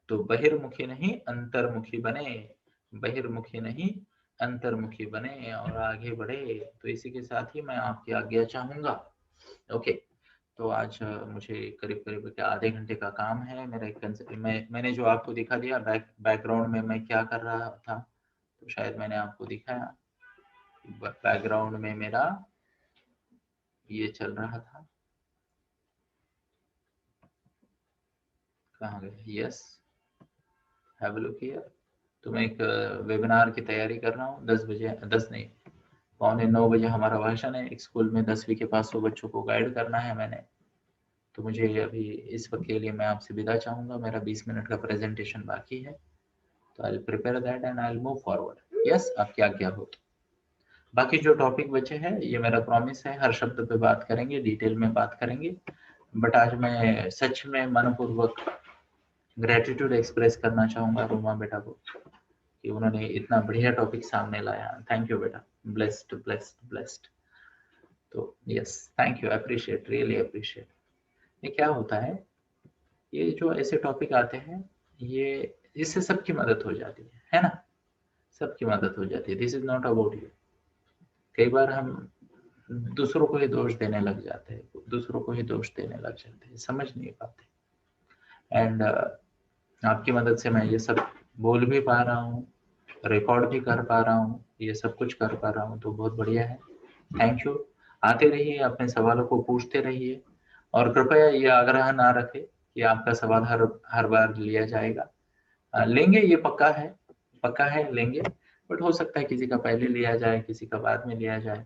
तो बहिर्मुखी नहीं अंतर्मुखी बने, बहिर्मुखी नहीं अंतर्मुखी बने और आगे बढ़े। तो इसी के साथ ही मैं आपकी आज्ञा चाहूंगा। ओके, तो आज मुझे करीब करीब आधे घंटे का काम है मेरा। मैंने जो आपको दिखा दिया बैकग्राउंड में मैं क्या कर रहा था, तो शायद मैंने आपको दिखाया। बैकग्राउंड में मेरा ये चल रहा था, कहाँ गए? Yes, have a look here. तो मैं एक वेबिनार की तैयारी कर रहा हूँ। 10 बजे, 10 नहीं, 8:45 हमारा भाषण है। एक स्कूल में 10वीं के पास 100 बच्चों को गाइड करना है मैंने। तो मुझे अभी इस वक्त के लिए मैं आपसे विदा चाहूंगा। मेरा 20 मिनट का प्रेजेंटेशन बाकी है, तो I will prepare that and I will move forward. Yes, आपकी आज्ञा हो तो। बाकी जो टॉपिक बचे हैं, ये मेरा प्रॉमिस है, हर शब्द पे बात करेंगे, डिटेल में बात करेंगे। बट आज मैं सच में मनपूर्वक ग्रेटिट्यूड एक्सप्रेस करना चाहूंगा रोमा बेटा को, कि उन्होंने इतना बढ़िया टॉपिक सामने लाया। थैंक यू बेटा, ब्लेस्ड ब्लेस्ड ब्लेस्ड। तो yes, thank you, appreciate, really appreciate. ये क्या होता है, ये जो ऐसे टॉपिक आते हैं, ये इससे सबकी मदद हो जाती है ना, सबकी मदद हो जाती है। This is not about you. कई बार हम दूसरों को ही दोष देने लग जाते हैं, दूसरों को ही दोष देने लग जाते हैं, समझ नहीं पाते। एंड आपकी मदद से मैं ये सब बोल भी पा रहा हूँ, रिकॉर्ड भी कर पा रहा हूँ, ये सब कुछ कर पा रहा हूँ, तो बहुत बढ़िया है। Thank you. आते रहिए, अपने सवालों को पूछते रहिए और कृपया ये आग्रह ना रखें कि आपका सवाल हर बार लिया जाएगा। लेंगे, ये पक्का है लेंगे, बट हो सकता है किसी का पहले लिया जाए, किसी का बाद में लिया जाए।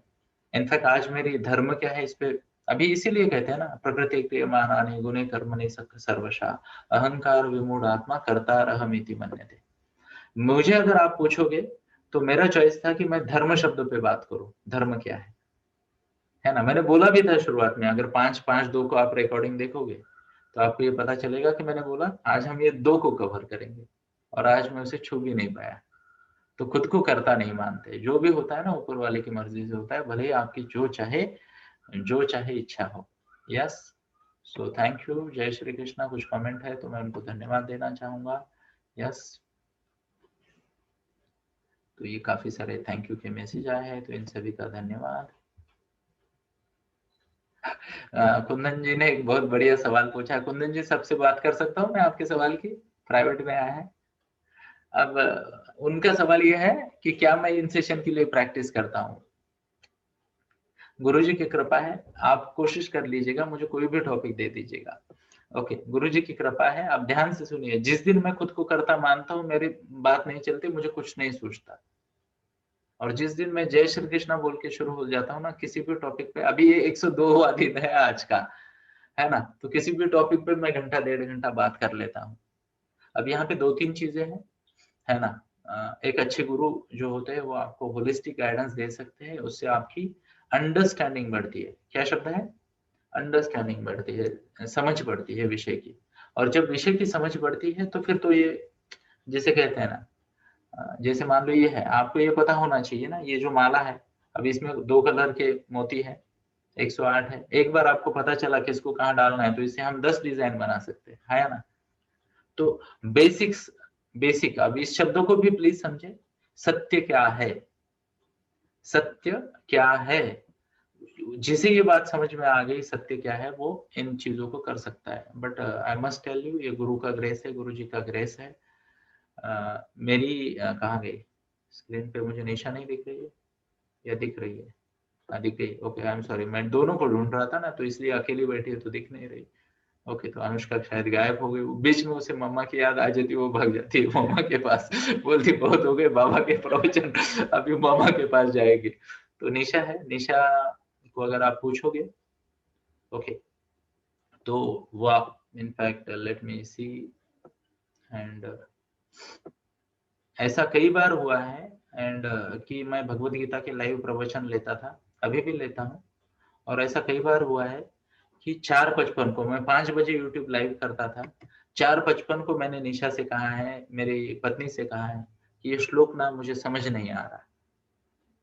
इनफैक्ट आज मेरी धर्म क्या है इस पे, अभी इसीलिए कहते हैं ना, प्रकृति क्रियमाणानि गुणे कर्मणि सर्वशा अहंकार विमूढ़ आत्मा कर्ता रहमिति मन्यते। मुझे अगर आप पूछोगे तो मेरा चॉइस था कि मैं धर्म शब्द पे बात करूं। धर्म क्या है ना। मैंने बोला भी था शुरुआत में, अगर 5-5-2 को आप रिकॉर्डिंग देखोगे तो आपको ये पता चलेगा कि मैंने बोला आज हम ये 2 को कवर करेंगे, और आज मैं उसे छू भी नहीं पाया। तो खुद को करता नहीं मानते। जो भी होता है ना ऊपर वाले की मर्जी से होता है, भले ही आपकी जो चाहे इच्छा हो। Yes, so thank you. जय श्री कृष्णा। कुछ कमेंट है तो मैं उनको धन्यवाद देना चाहूंगा। यस, तो ये काफी सारे थैंक यू के मैसेज आए हैं, तो इन सभी का धन्यवाद। कुंदन जी ने एक बहुत बढ़िया सवाल पूछा। कुंदन जी, सबसे बात कर सकता हूँ मैं आपके सवाल की? प्राइवेट में आया है। अब उनका सवाल ये है कि क्या मैं इन सेशन के लिए प्रैक्टिस करता हूँ? गुरुजी की कृपा है, आप कोशिश कर लीजिएगा, मुझे कोई भी टॉपिक दे दीजिएगा। ओके, गुरुजी की कृपा है। आप ध्यान से सुनिए, जिस दिन मैं खुद को करता मानता हूँ, मेरी बात नहीं चलती, मुझे कुछ नहीं सूझता। और जिस दिन मैं जय श्री कृष्णा बोल के शुरू हो जाता हूँ ना किसी भी टॉपिक पे, अभी ये 102वां दिन है आज का, है ना, तो किसी भी टॉपिक पे मैं घंटा 1.5 घंटा बात कर लेता हूँ। अब यहाँ पे 2-3 चीजें हैं, है ना। एक अच्छे गुरु जो होते हैं वो आपको होलिस्टिक गाइडेंस दे सकते हैं, उससे आपकी अंडरस्टैंडिंग बढ़ती है। क्या शब्द है? अंडरस्टैंडिंग बढ़ती है, समझ बढ़ती है विषय की। और जब विषय की समझ बढ़ती है तो फिर तो ये, जैसे कहते हैं ना, जैसे मान लो ये है, आपको ये पता होना चाहिए ना, ये जो माला है, अब इसमें 2 कलर के मोती है, 108 है। एक बार आपको पता चला कि इसको कहाँ डालना है तो इससे हम 10 डिजाइन बना सकते हैं, है ना। तो बेसिक अब इस शब्दों को भी प्लीज समझे। सत्य क्या है, सत्य क्या है, जिसे ये बात समझ में आ गई सत्य क्या है वो इन चीजों को कर सकता है। But I must tell you, ये गुरु का ग्रेस है, गुरु जी का ग्रेस है। मेरी कहाँ गई स्क्रीन पे, मुझे निशा नहीं दिख रही है या दिख रही है? दिख गई, ओके। आई एम सॉरी, मैं दोनों को ढूंढ रहा था ना, तो इसलिए अकेली बैठी है तो दिख नहीं रही। ओके, तो अनुष्का शायद गायब हो गई, बीच में उसे मम्मा की याद आ जाती, वो भाग जाती है मम्मा के पास, बोलती बहुत हो गए बाबा के प्रवचन, अभी मम्मा के पास जाएगी। तो निशा है, निशा को अगर आप पूछोगे, ओके, तो वो आप in fact let me see, and ऐसा कई बार हुआ है एंड कि मैं भगवत गीता के लाइव प्रवचन लेता था, अभी भी लेता हूँ। और ऐसा कई बार हुआ है कि 4:55 को मैं 5 बजे यूट्यूब लाइव करता था, 4:55 को मैंने निशा से कहा है, मेरी पत्नी से कहा है कि ये श्लोक ना मुझे समझ नहीं आ रहा,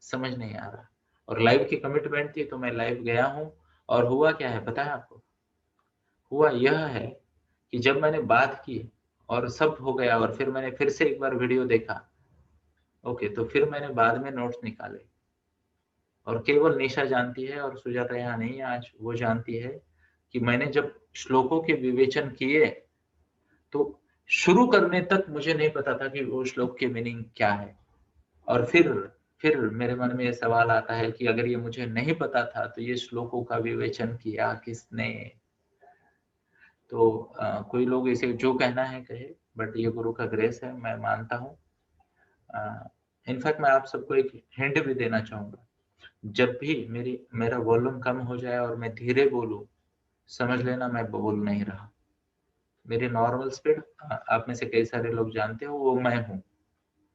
समझ नहीं आ रहा। और लाइव की कमिटमेंट थी तो मैं लाइव गया हूँ। और हुआ क्या है पता है आपको? हुआ यह है कि जब मैंने बात की और सब हो गया और फिर मैंने फिर से एक बार वीडियो देखा, ओके, तो फिर मैंने बाद में नोट्स निकाले। और केवल निशा जानती है और सुजाता यहाँ नहीं है आज, वो जानती है कि मैंने जब श्लोकों के विवेचन किए तो शुरू करने तक मुझे नहीं पता था कि वो श्लोक की मीनिंग क्या है। और फिर मेरे मन में ये सवाल आता है कि अगर ये मुझे नहीं पता था तो ये श्लोकों का विवेचन किया किसने? तो कोई लोग इसे जो कहना है कहे, बट ये गुरु का ग्रेस है, मैं मानता हूँ। इनफैक्ट मैं आप सबको एक हिंट भी देना चाहूंगा, जब भी मेरा वॉल्यूम कम हो जाए और मैं धीरे बोलूं, समझ लेना मैं बोल नहीं रहा। मेरी नॉर्मल स्पीड आप में से कई सारे लोग जानते हो वो मैं हूँ।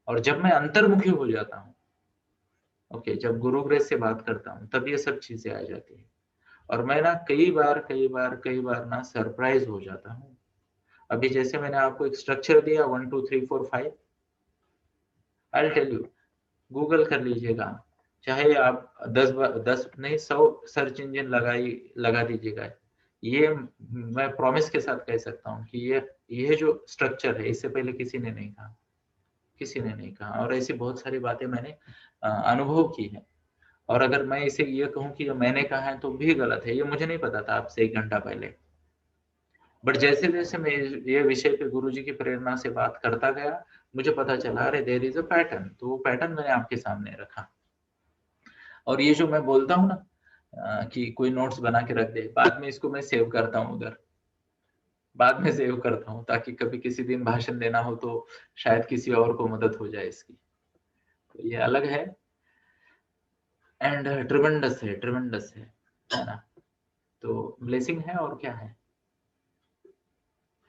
और जब मैं अंतर्मुखी हो जाता हूँ, ओके, जब गुरु ग्रेस से बात करता हूँ तब ये सब चीजें आ जाती है। और मैं ना कई बार ना सरप्राइज हो जाता हूँ। अभी जैसे मैंने आपको एक स्ट्रक्चर दिया 1 2 3 4 5, आई टेल यू, गूगल कर लीजिएगा, चाहे आप 10 नहीं 100 सर्च इंजन लगा दीजिएगा। ये मैं प्रॉमिस के साथ कह सकता हूँ कि ये जो स्ट्रक्चर है इससे पहले किसी ने नहीं कहा, किसी ने नहीं कहा। और ऐसी बहुत सारी बातें मैंने अनुभव की है। और अगर मैं इसे ये कहूँ कि मैंने कहा है तो भी गलत है, ये मुझे नहीं पता था आपसे 1 घंटा पहले। बट जैसे जैसे मैं ये विषय पे गुरुजी की प्रेरणा से बात करता गया, मुझे पता चला अरे देयर इज अ पैटर्न, तो वो पैटर्न मैंने आपके सामने रखा। और ये जो मैं बोलता हूँ ना कि कोई नोट्स बना के रख दे, बाद में इसको मैं सेव करता हूँ उधर, बाद में सेव करता हूँ ताकि कभी किसी दिन भाषण देना हो तो शायद किसी और को मदद हो जाए इसकी। तो ये अलग है एंड ट्रिमेंडस है ना। तो ब्लेसिंग है और क्या है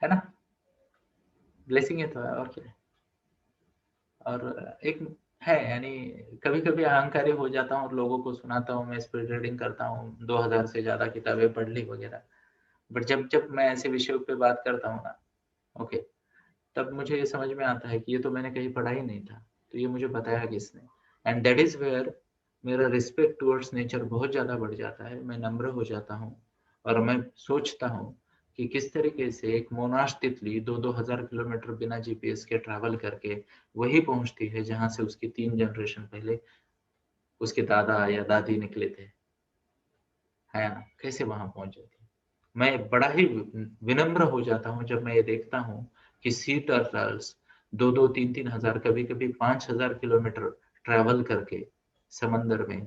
ना, ब्लेसिंग है तो है और क्या है। और एक है यानी कभी कभी अहंकारी हो जाता हूँ और लोगों को सुनाता हूँ, मैं स्पीड रीडिंग करता हूँ, 2000 से ज्यादा किताबें पढ़ ली वगैरह। बट जब जब मैं ऐसे विषयों पे बात करता हूँ ना, ओके, तब मुझे ये समझ में आता है कि ये तो मैंने कहीं पढ़ा ही नहीं था, तो ये मुझे बताया किसने। एंड दैट इज वेयर मेरा रिस्पेक्ट टुवर्ड्स नेचर बहुत ज्यादा बढ़ जाता है, मैं नम्र हो जाता हूँ। और मैं सोचता हूँ कि किस तरीके से एक मोनाश तितली 2-2 हजार किलोमीटर बिना जीपीएस के ट्रैवल करके वही पहुंचती है जहां से उसकी 3 जनरेशन पहले उसके दादा या दादी निकले थे, है ना, कैसे वहां पहुंच जाती है। मैं बड़ा ही विनम्र हो जाता हूँ जब मैं ये देखता हूँ कि सी टर्टल्स 2-2 3-3 हजार, कभी कभी 5 हजार किलोमीटर ट्रैवल करके समंदर में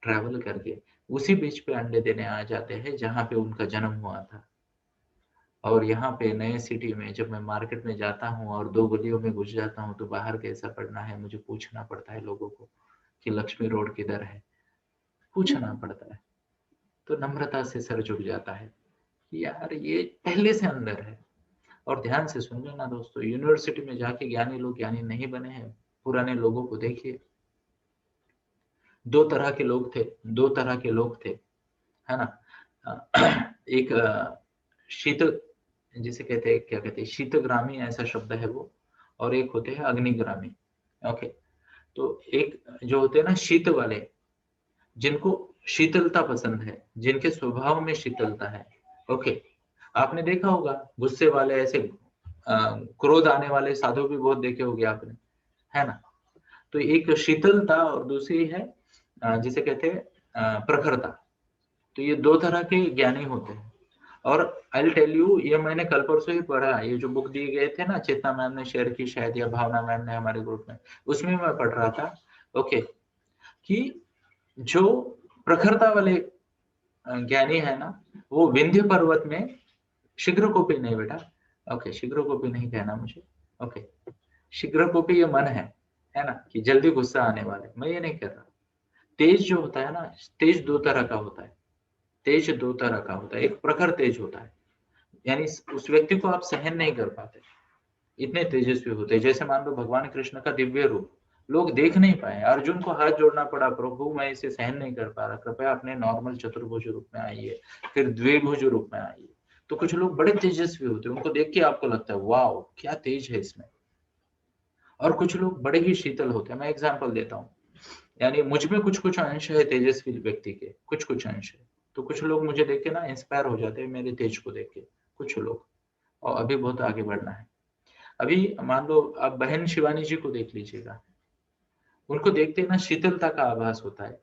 ट्रैवल करके उसी बीच पे अंडे देने आ जाते हैं जहाँ पे उनका जन्म हुआ था। और यहाँ पे नए सिटी में जब मैं मार्केट में जाता हूँ और 2 गलियों में घुस जाता हूँ तो बाहर कैसा पड़ना है मुझे पूछना पड़ता है लोगों को कि लक्ष्मी रोड किधर है, पूछना पड़ता है। तो नम्रता से सर झुक जाता है कि यार ये पहले से अंदर है। और ध्यान से सुन लेना दोस्तों, यूनिवर्सिटी में जाके ज्ञानी लोग ज्ञानी नहीं बने हैं। पुराने लोगों को देखिए, 2 तरह के लोग थे, है ना। एक शीत, जिसे कहते हैं क्या कहते हैं, शीतग्रामी ऐसा शब्द है वो, और एक होते हैं अग्निग्रामी। ओके, तो एक जो होते हैं ना शीत वाले, जिनको शीतलता पसंद है, जिनके स्वभाव में शीतलता है। ओके, आपने देखा होगा गुस्से वाले, ऐसे क्रोध आने वाले साधु भी बहुत देखे होंगे आपने, है ना। तो एक शीतलता और दूसरी है जिसे कहते हैं प्रखरता। तो ये दो तरह के ज्ञानी होते हैं। और आई विल टेल यू, ये मैंने कल परसों ही पढ़ा, ये जो बुक दिए गए थे ना, चेतना मैम ने शेयर की शायद, या भावना मैम ने हमारे ग्रुप में, उसमें मैं पढ़ रहा था। ओके, कि जो प्रखरता वाले ज्ञानी है ना, वो विंध्य पर्वत में शीघ्रकोपी नहीं बेटा, ओके शीघ्रकोपी नहीं कहना मुझे, ओके शीघ्रकोपी ये मन है ना, कि जल्दी गुस्सा आने वाले, मैं ये नहीं कह रहा। तेज जो होता है ना, तेज दो तरह का होता है, तेज दो तरह का होता है। एक प्रखर तेज होता है, यानी उस व्यक्ति को आप सहन नहीं कर पाते, इतने तेजस्वी होते हैं। जैसे मान लो भगवान कृष्ण का दिव्य रूप लोग देख नहीं पाए, अर्जुन को हाथ जोड़ना पड़ा, प्रभु मैं इसे सहन नहीं कर पा रहा, कृपया अपने नॉर्मल चतुर्भुज रूप में आइए, फिर द्विभुज रूप में आइए। तो कुछ लोग बड़े तेजस्वी होते हैं, उनको देख के आपको लगता है वाओ क्या तेज है इसमें। और कुछ लोग बड़े ही शीतल होते हैं। मैं एग्जांपल देता हूँ, यानी मुझ में कुछ कुछ अंश है तेजस्वी व्यक्ति के, कुछ कुछ अंश है। तो कुछ लोग मुझे देख के ना इंस्पायर हो जाते हैं मेरे तेज को देख के, कुछ लोग। और अभी बहुत आगे बढ़ना है। अभी मान लो आप बहन शिवानी जी को देख लीजिएगा, उनको देखते ना शीतलता का आभास होता है।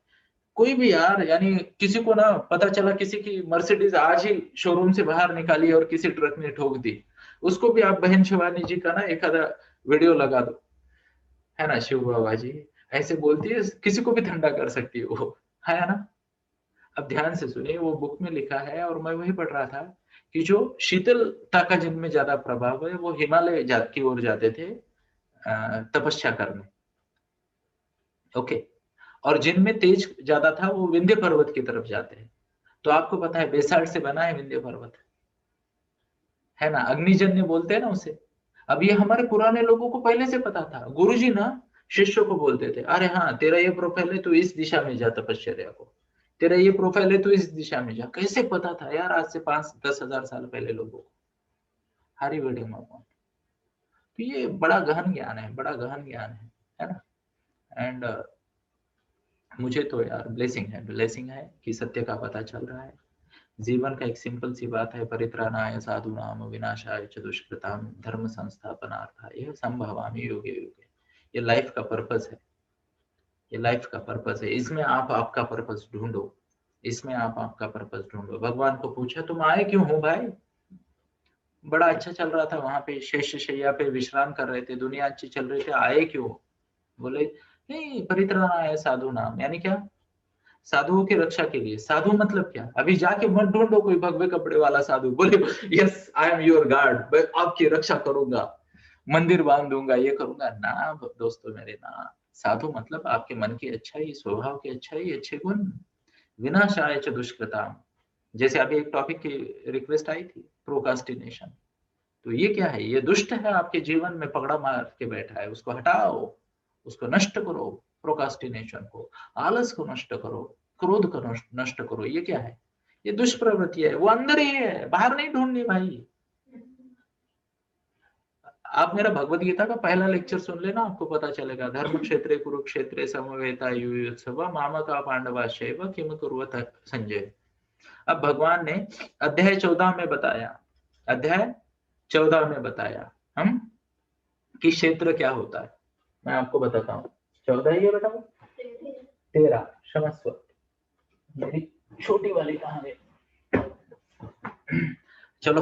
कोई भी यार, यानी किसी को ना पता चला किसी की मर्सिडीज आज ही शोरूम से बाहर निकाली और किसी ट्रक ने ठोक दी, उसको भी आप बहन शिवानी जी का ना एक आधा वीडियो लगा दो, है ना, शिव बाबा जी ऐसे बोलती है, किसी को भी ठंडा कर सकती है वो, है ना। अब ध्यान से सुनिए, वो बुक में लिखा है और मैं वही पढ़ रहा था कि जो शीतलता का जिनमें ज्यादा प्रभाव है वो हिमालय की ओर जाते थे तपस्या करने। ओके, और जिनमें तेज ज्यादा था वो विंध्य पर्वत की तरफ जाते हैं। तो आपको पता है बेसाल्ट से बना है विंध्य पर्वत, है ना, अग्निजन्य बोलते हैं ना उसे। अब ये हमारे पुराने लोगों को पहले से पता था। गुरुजी ना शिष्यों को बोलते थे, अरे हाँ तेरा ये प्रोफाइल है, तू इस दिशा में जा तपश्चर्या को, तेरा ये प्रोफाइल है, तू इस दिशा में जा। कैसे पता था यार, आज से 5-10 हजार साल पहले लोगों को। हरी वेडिंग मॉम। तो ये बड़ा गहन ज्ञान है, बड़ा गहन ज्ञान है ना। एंड मुझे तो यार ब्लेसिंग है कि सत्य का पता चल रहा है। जीवन का एक सिंपल सी बात है, परित्राणाय साधूनाम विनाशाय च दुष्कृताम धर्म संस्थापनार्थाय यह संभवामि युगे युगे। ये लाइफ का पर्पस है, ये लाइफ का पर्पस है। इसमें आप आपका पर्पस ढूंढो, इसमें आप आपका पर्पस ढूंढो। भगवान को पूछा तुम आए क्यों हो भाई? बड़ा अच्छा चल रहा था वहां पे, शेष शैया पे विश्राम कर रहे थे, दुनिया अच्छी चल रही थी, आए क्यों? बोले नहीं, परित्राणाय साधु नाम, यानी क्या? साधुओं की रक्षा के लिए। साधु मतलब क्या? अभी जाके मत ढूंढो कोई भगवे कपड़े वाला साधु, बोले yes I am your guard, मैं आपकी रक्षा करूंगा, मंदिर बांध दूंगा, ये करूंगा ना दोस्तों मेरे ना। साधु मतलब आपके मन की अच्छाई, स्वभाव की अच्छाई, अच्छे गुण। विनाशाय च दुष्कृताम। जैसे अभी एक टॉपिक की रिक्वेस्ट आई थी, प्रोकास्टिनेशन। तो ये क्या है? ये दुष्ट है, आपके जीवन में पकड़ा मार के बैठा है, उसको हटाओ, उसको नष्ट करो। प्रोकास्टिनेशन को, आलस को नष्ट करो, क्रोध को नष्ट करो। ये क्या है? ये दुष्प्रवृत्ति है, वो अंदर ही है, बाहर नहीं ढूंढनी भाई। आप मेरा भगवत गीता का पहला लेक्चर सुन लेना, आपको पता चलेगा। धर्म क्षेत्रे कुरुक्षेत्रे समवेतायुत्सव मामका पांडवाश्चैव किम कुर्वत संजय। अब भगवान ने अध्याय 14 में बताया, अध्याय 14 में बताया हम कि क्षेत्र क्या होता है। मैं आपको बताता हूँ। 14 ही है बेटा, 13 क्षमस्व, मेरी छोटी वाली कहाँ है? चलो,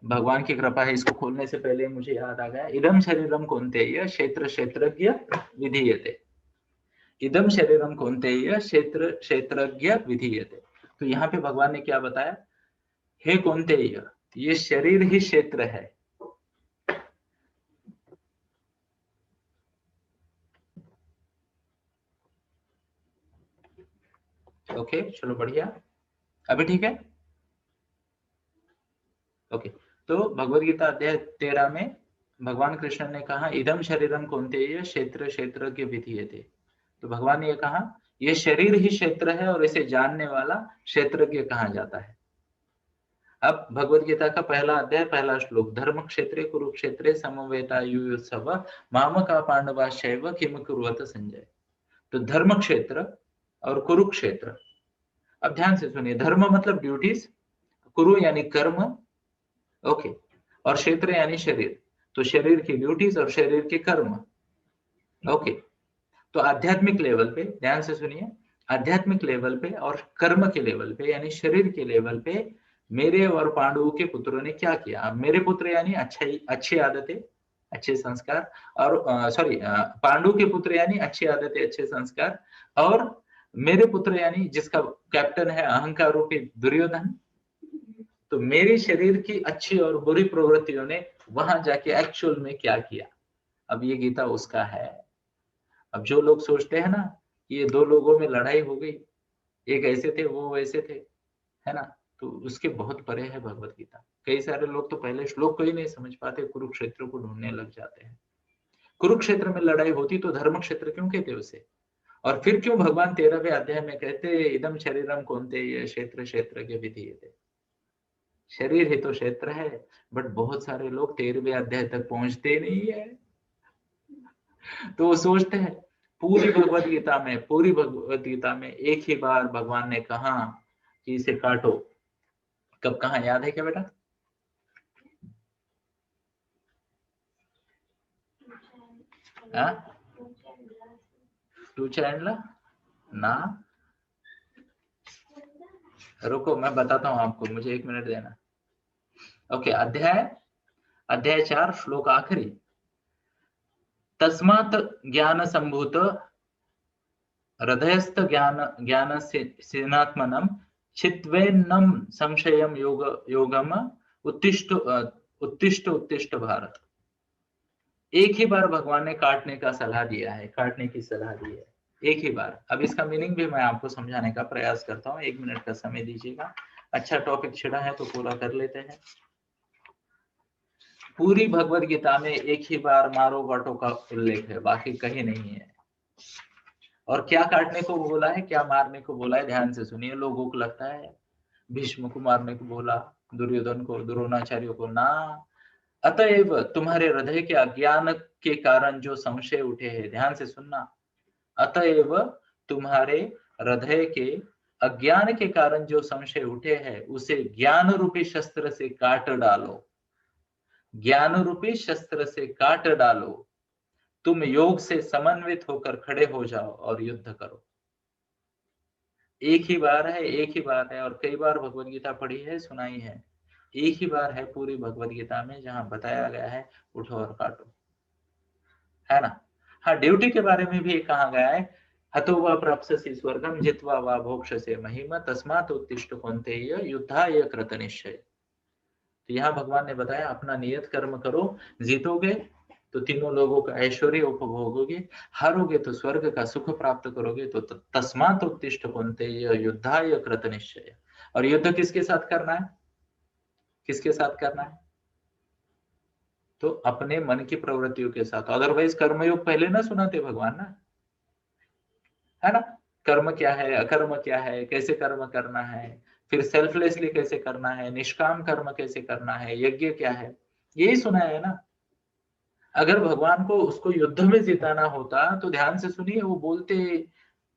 भगवान की कृपा है, इसको खोलने से पहले मुझे याद आ गया। इदम शरीरम कौन्तेय क्षेत्र क्षेत्रज्ञ विधीयते। इदम शरीरम कौन्तेय क्षेत्र क्षेत्रज्ञ विधीयते। तो यहाँ पे भगवान ने क्या बताया? हे कौन्तेय, ये शरीर ही क्षेत्र है। ओके चलो बढ़िया, अभी ठीक है। ओके, तो भगवद गीता अध्याय 13 में भगवान कृष्ण ने कहा इदम शरीरम कौन्तेय क्षेत्र क्षेत्रज्ञ विधीयते। तो भगवान ने ये कहा ये शरीर ही क्षेत्र है और इसे जानने वाला क्षेत्रज्ञ कहा जाता है। अब भगवद गीता का पहला अध्याय पहला श्लोक, धर्म क्षेत्रे कुरुक्षेत्रे समवेतायुत्सव मामका पांडवाश्चैव किम कुर्वत संजय। तो धर्म क्षेत्र और कुरुक्षेत्र, अब ध्यान से सुनिए, धर्म मतलब ड्यूटीज, कुरु यानी कर्म, ओके, और क्षेत्र यानी शरीर, तो शरीर की ड्यूटीज और शरीर के कर्म, ओके। तो आध्यात्मिक लेवल पे ध्यान से सुनिए, आध्यात्मिक लेवल पे और कर्म के लेवल पे यानी शरीर के लेवल पे मेरे और पांडु के पुत्रों ने क्या किया। मेरे पुत्र यानी अच्छी आदतें, अच्छे संस्कार, और सॉरी, पांडु के पुत्र यानी अच्छी आदतें, अच्छे संस्कार, और मेरे पुत्र यानी जिसका कैप्टन है अहंकार रूपी दुर्योधन। तो मेरे शरीर की अच्छी और बुरी प्रवृत्तियों ने वहां जाके एक्चुअल में क्या किया। अब ये गीता उसका है। अब जो लोग सोचते हैं ना कि ये दो लोगों में लड़ाई हो गई, एक ऐसे थे वो वैसे थे, है ना, तो उसके बहुत परे है भगवत गीता। कई सारे लोग तो पहले श्लोक को ही नहीं समझ पाते, कुरुक्षेत्र को ढूंढने लग जाते हैं। कुरुक्षेत्र में लड़ाई होती तो धर्म क्षेत्र क्यों कहते उसे, और फिर क्यों भगवान 13वें अध्याय में कहते इदम शरीरम कौन्तेय, ये क्षेत्र क्षेत्र के विधीयते। शरीर ही तो क्षेत्र है, बट बहुत सारे लोग 13वें अध्याय तक पहुंचते नहीं है। तो वो सोचते हैं पूरी भगवत गीता में एक ही बार भगवान ने कहा कि इसे काटो। कब कहा याद है क्या बेटा? टू चैंडला ना, रुको मैं बताता हूं आपको, मुझे 1 मिनट देना। ओके, अध्याय 4 श्लोक आखिरी, तस्मात् ज्ञान संभूत हृदयस्थ ज्ञान सेनात्मनम चित्वेन्नम संशयम योगम उत्तिष्ठ भारत। एक ही बार भगवान ने काटने का सलाह दिया है, काटने की सलाह दी है, एक ही बार। अब इसका मीनिंग भी मैं आपको समझाने का प्रयास करता हूँ, 1 मिनट का समय दीजिएगा। अच्छा टॉपिक छिड़ा है तो पूरा कर लेते हैं। पूरी भगवत गीता में एक ही बार मारो काटो का उल्लेख है, बाकी कहीं नहीं है। और क्या काटने को बोला है, क्या मारने को बोला है, ध्यान से सुनिए। लोगों को लगता है भीष्म को मारने को बोला, दुर्योधन को, द्रोणाचार्य को ना। अतएव तुम्हारे हृदय के अज्ञान के कारण जो संशय उठे हैं, ध्यान से सुनना, अतएव तुम्हारे हृदय के अज्ञान के कारण जो संशय उठे हैं उसे ज्ञान रूपी शस्त्र से काट डालो। ज्ञान रूपी शस्त्र से काट डालो। तुम योग से समन्वित होकर खड़े हो जाओ और युद्ध करो। एक ही बार है, एक ही बार है, और कई बार भगवत गीता पढ़ी है, सुनाई है। एक ही बार है पूरी भगवत गीता में जहां बताया गया है उठो और काटो, है ना। हाँ, ड्यूटी के बारे में भी कहा गया है, हतो वा प्राप्स्यसि स्वर्गम जित्वा वा भोक्ष्यसे महिमा तस्मात् उत्तिष्ठ कौन्तेय युद्धाय कृत निश्चय। तो यहाँ भगवान ने बताया अपना नियत कर्म करो, जीतोगे तो तीनों लोगों का ऐश्वर्य उपभोगोगे, हारोगे तो स्वर्ग का सुख प्राप्त करोगे। तो तस्मात् उत्तिष्ठ कौन्तेय युद्धाय कृत निश्चय। और युद्ध किसके साथ करना है, किसके साथ करना है? तो अपने मन की प्रवृत्तियों के साथ। अदरवाइज कर्मयोग पहले ना सुनाते भगवान ना, है ना। कर्म क्या है, अकर्म क्या है, कैसे कर्म करना है, फिर सेल्फलेसली कैसे करना है, निष्काम कर्म कैसे करना है, यज्ञ क्या है, यही सुनाया है ना। अगर भगवान को उसको युद्ध में जिताना होता तो ध्यान से सुनिए, वो बोलते,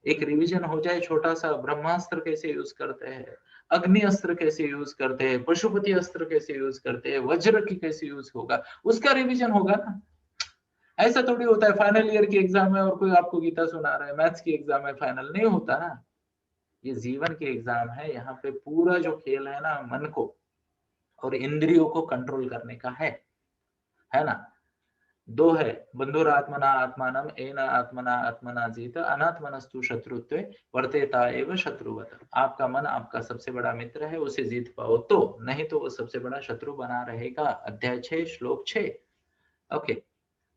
एक रिवीजन हो जाए छोटा सा, ब्रह्मास्त्र कैसे यूज करते हैं, अग्नि अस्त्र कैसे यूज करते हैं, पशुपति अस्त्र कैसे यूज करते हैं, वज्र की कैसे यूज होगा, उसका रिवीजन होगा ना। ऐसा थोड़ी होता है फाइनल ईयर की एग्जाम है और कोई आपको गीता सुना रहा है, मैथ्स की एग्जाम है, फाइनल नहीं होता ना। ये जीवन की एग्जाम है, यहाँ पे पूरा जो खेल है ना मन को और इंद्रियों को कंट्रोल करने का है ना। दो है, बंधुरात्मना आत्मानम एन आत्मना आत्मना जीत अनात्मनस्तु शत्रुत्वे वर्तेता एव शत्रुवत। आपका मन आपका सबसे बड़ा मित्र है, उसे जीत पाओ तो, नहीं तो वो सबसे बड़ा शत्रु बना रहेगा। अध्याय 6 श्लोक 6, ओके।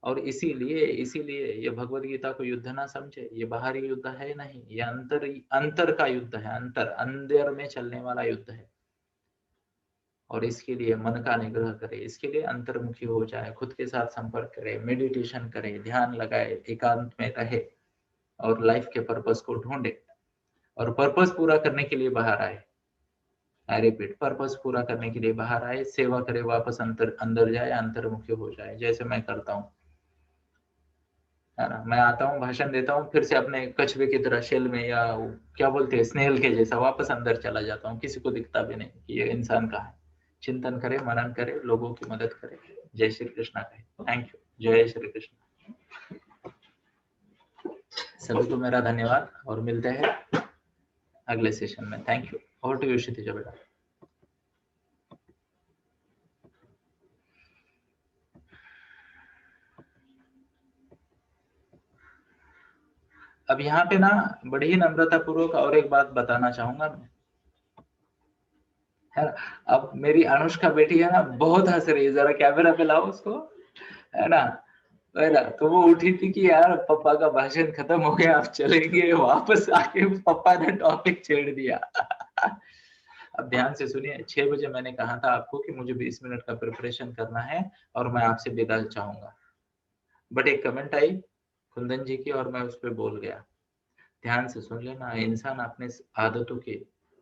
और इसीलिए इसीलिए ये भगवत गीता को युद्ध ना समझे, ये बाहरी युद्ध है नहीं, ये अंतर का युद्ध है, अंदर में चलने वाला युद्ध है। और इसके लिए मन का निग्रह करे, इसके लिए अंतर्मुखी हो जाए, खुद के साथ संपर्क करे, मेडिटेशन करे, ध्यान लगाए, एकांत में रहे और लाइफ के पर्पस को ढूंढे, और पर्पस पूरा करने के लिए बाहर आए। आई रिपीट, पर्पस पूरा करने के लिए बाहर आए, सेवा करे, वापस अंदर जाए, अंतर्मुखी हो जाए, जैसे मैं करता हूँ, है ना। मैं आता हूँ, भाषण देता हूँ, फिर से अपने कछुए की तरह शेल में या क्या बोलते हैं स्नेल के जैसा वापस अंदर चला जाता हूँ, किसी को दिखता भी नहीं कि ये इंसान कहाँ है। चिंतन करे, मनन करे, लोगों की मदद करे। जय श्री कृष्णा कहे। Thank you. जय श्री कृष्ण। सभी को मेरा धन्यवाद और मिलते हैं अगले सेशन में। Thank you. Over to you Kshitija बेटा। अब यहाँ पे ना बड़ी ही नम्रता पूर्वक और एक बात बताना चाहूंगा मैं, है ना। अब मेरी अनुष्का बेटी है ना, बहुत हंस रही है, जरा कैमरा पे लाओ उसको, है ना। है ना, तो वो उठी थी कि यार पापा का भाषण खत्म हो गया, आप चलेंगे, वापस आके पापा ने टॉपिक छेड़ दिया। अब ध्यान से सुनिए, 6 बजे मैंने कहा था आपको कि मुझे 20 मिनट का प्रिपरेशन करना है और मैं आपसे विदा चाहूंगा, बट एक कमेंट आई कुंदन जी की और मैं उस पर बोल गया। ध्यान से सुन लेना, इंसान अपने आदतों के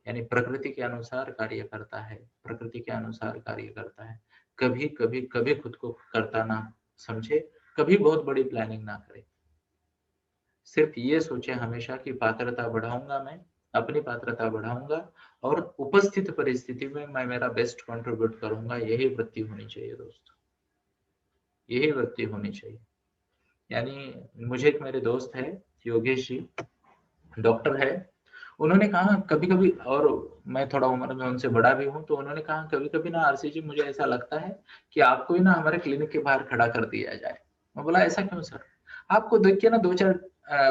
यानी प्रकृति के अनुसार कार्य करता है, प्रकृति के अनुसार कार्य करता है। कभी कभी कभी खुद को करता ना समझे, कभी बहुत बड़ी प्लानिंग ना करे। सिर्फ ये सोचे हमेशा कि पात्रता बढ़ाऊंगा, मैं अपनी पात्रता बढ़ाऊंगा और उपस्थित परिस्थिति में मैं मेरा बेस्ट कंट्रीब्यूट करूंगा। यही वृत्ति होनी चाहिए दोस्तों, यही वृत्ति होनी चाहिए। यानी मुझे एक मेरे दोस्त है योगेश जी, डॉक्टर है, उन्होंने कहा कभी कभी, और मैं थोड़ा उम्र में उनसे बड़ा भी हूँ, तो उन्होंने कहा कभी कभी ना आरसी जी मुझे ऐसा लगता है कि आपको ही ना हमारे क्लिनिक के बाहर खड़ा कर दिया जाए। मैं बोला ऐसा क्यों सर? आपको देख के ना दो चार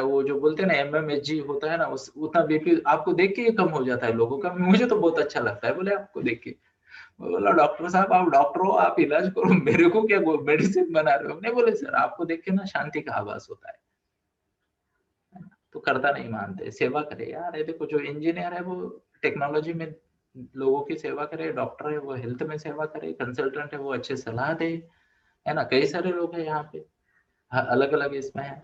वो जो बोलते हैं ना एमएमएचजी होता है ना, उस उतना बीपी आपको देख के कम हो जाता है लोगों का। मुझे तो बहुत अच्छा लगता है बोले आपको देख के। मैं बोला डॉक्टर साहब आप डॉक्टर हो, आप इलाज करो, मेरे को क्या मेडिसिन बना रहे हो? नहीं बोले सर आपको देख के ना शांति का आभास होता है। तो करता नहीं मानते, सेवा करे यार। ये देखो जो इंजीनियर है वो टेक्नोलॉजी में लोगों की सेवा करे, डॉक्टर है वो हेल्थ में सेवा करे, कंसल्टेंट है वो अच्छे सलाह दे, है ना। कई सारे लोग हैं यहाँ पे, अलग अलग इसमें है।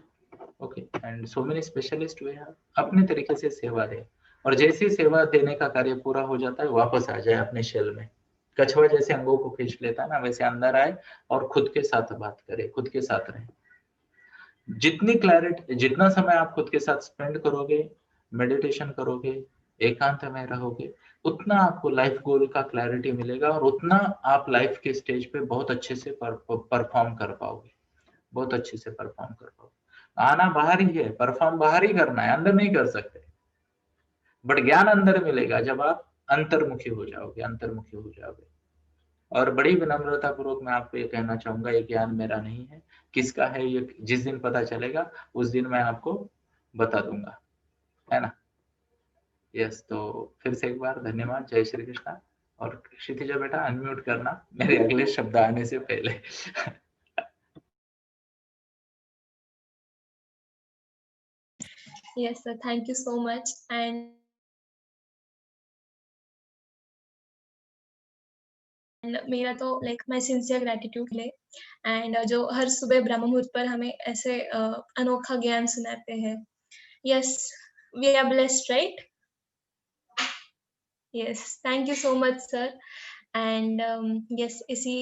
Okay, and so many specialist हुए हैं, अपने तरीके से सेवा दे। और जैसी सेवा देने का कार्य पूरा हो जाता है वापस आ जाए अपने शेल में। कछुआ जैसे अंगों को खींच लेता है ना, वैसे अंदर आए और खुद के साथ बात करे, खुद के साथ रहे। जितनी क्लैरिटी, जितना समय आप खुद के साथ स्पेंड करोगे, मेडिटेशन करोगे, एकांत में रहोगे, उतना आपको लाइफ गोल का क्लैरिटी मिलेगा और उतना आप लाइफ के स्टेज पे बहुत अच्छे से परफॉर्म कर पाओगे, बहुत अच्छे से परफॉर्म कर पाओगे। आना बाहर ही है, परफॉर्म बाहर ही करना है, अंदर नहीं कर सकते। बट ज्ञान अंदर मिलेगा जब आप अंतर्मुखी हो जाओगे, अंतर्मुखी हो जाओगे। और बड़ी विनम्रता पूर्वक मैं आपको ये कहना चाहूंगा, ये ज्ञान मेरा नहीं है, किसका है ये जिस दिन पता चलेगा उस दिन मैं आपको बता दूंगा, है ना। यस, तो फिर से एक बार धन्यवाद। जय श्री कृष्णा। और क्षितिजा बेटा अनम्यूट करना मेरे अगले शब्द आने से पहले। Yes, sir. Thank you so much. And मेरा तो लाइक मैं सिंसियर ग्रैटिट्यूड ले, एंड जो हर सुबह ब्रह्म मुहूर्त पर हमें ऐसे अनोखा ज्ञान सुनाते हैं। Yes, we are blessed, right? Yes, thank you so much sir. And yes, इसी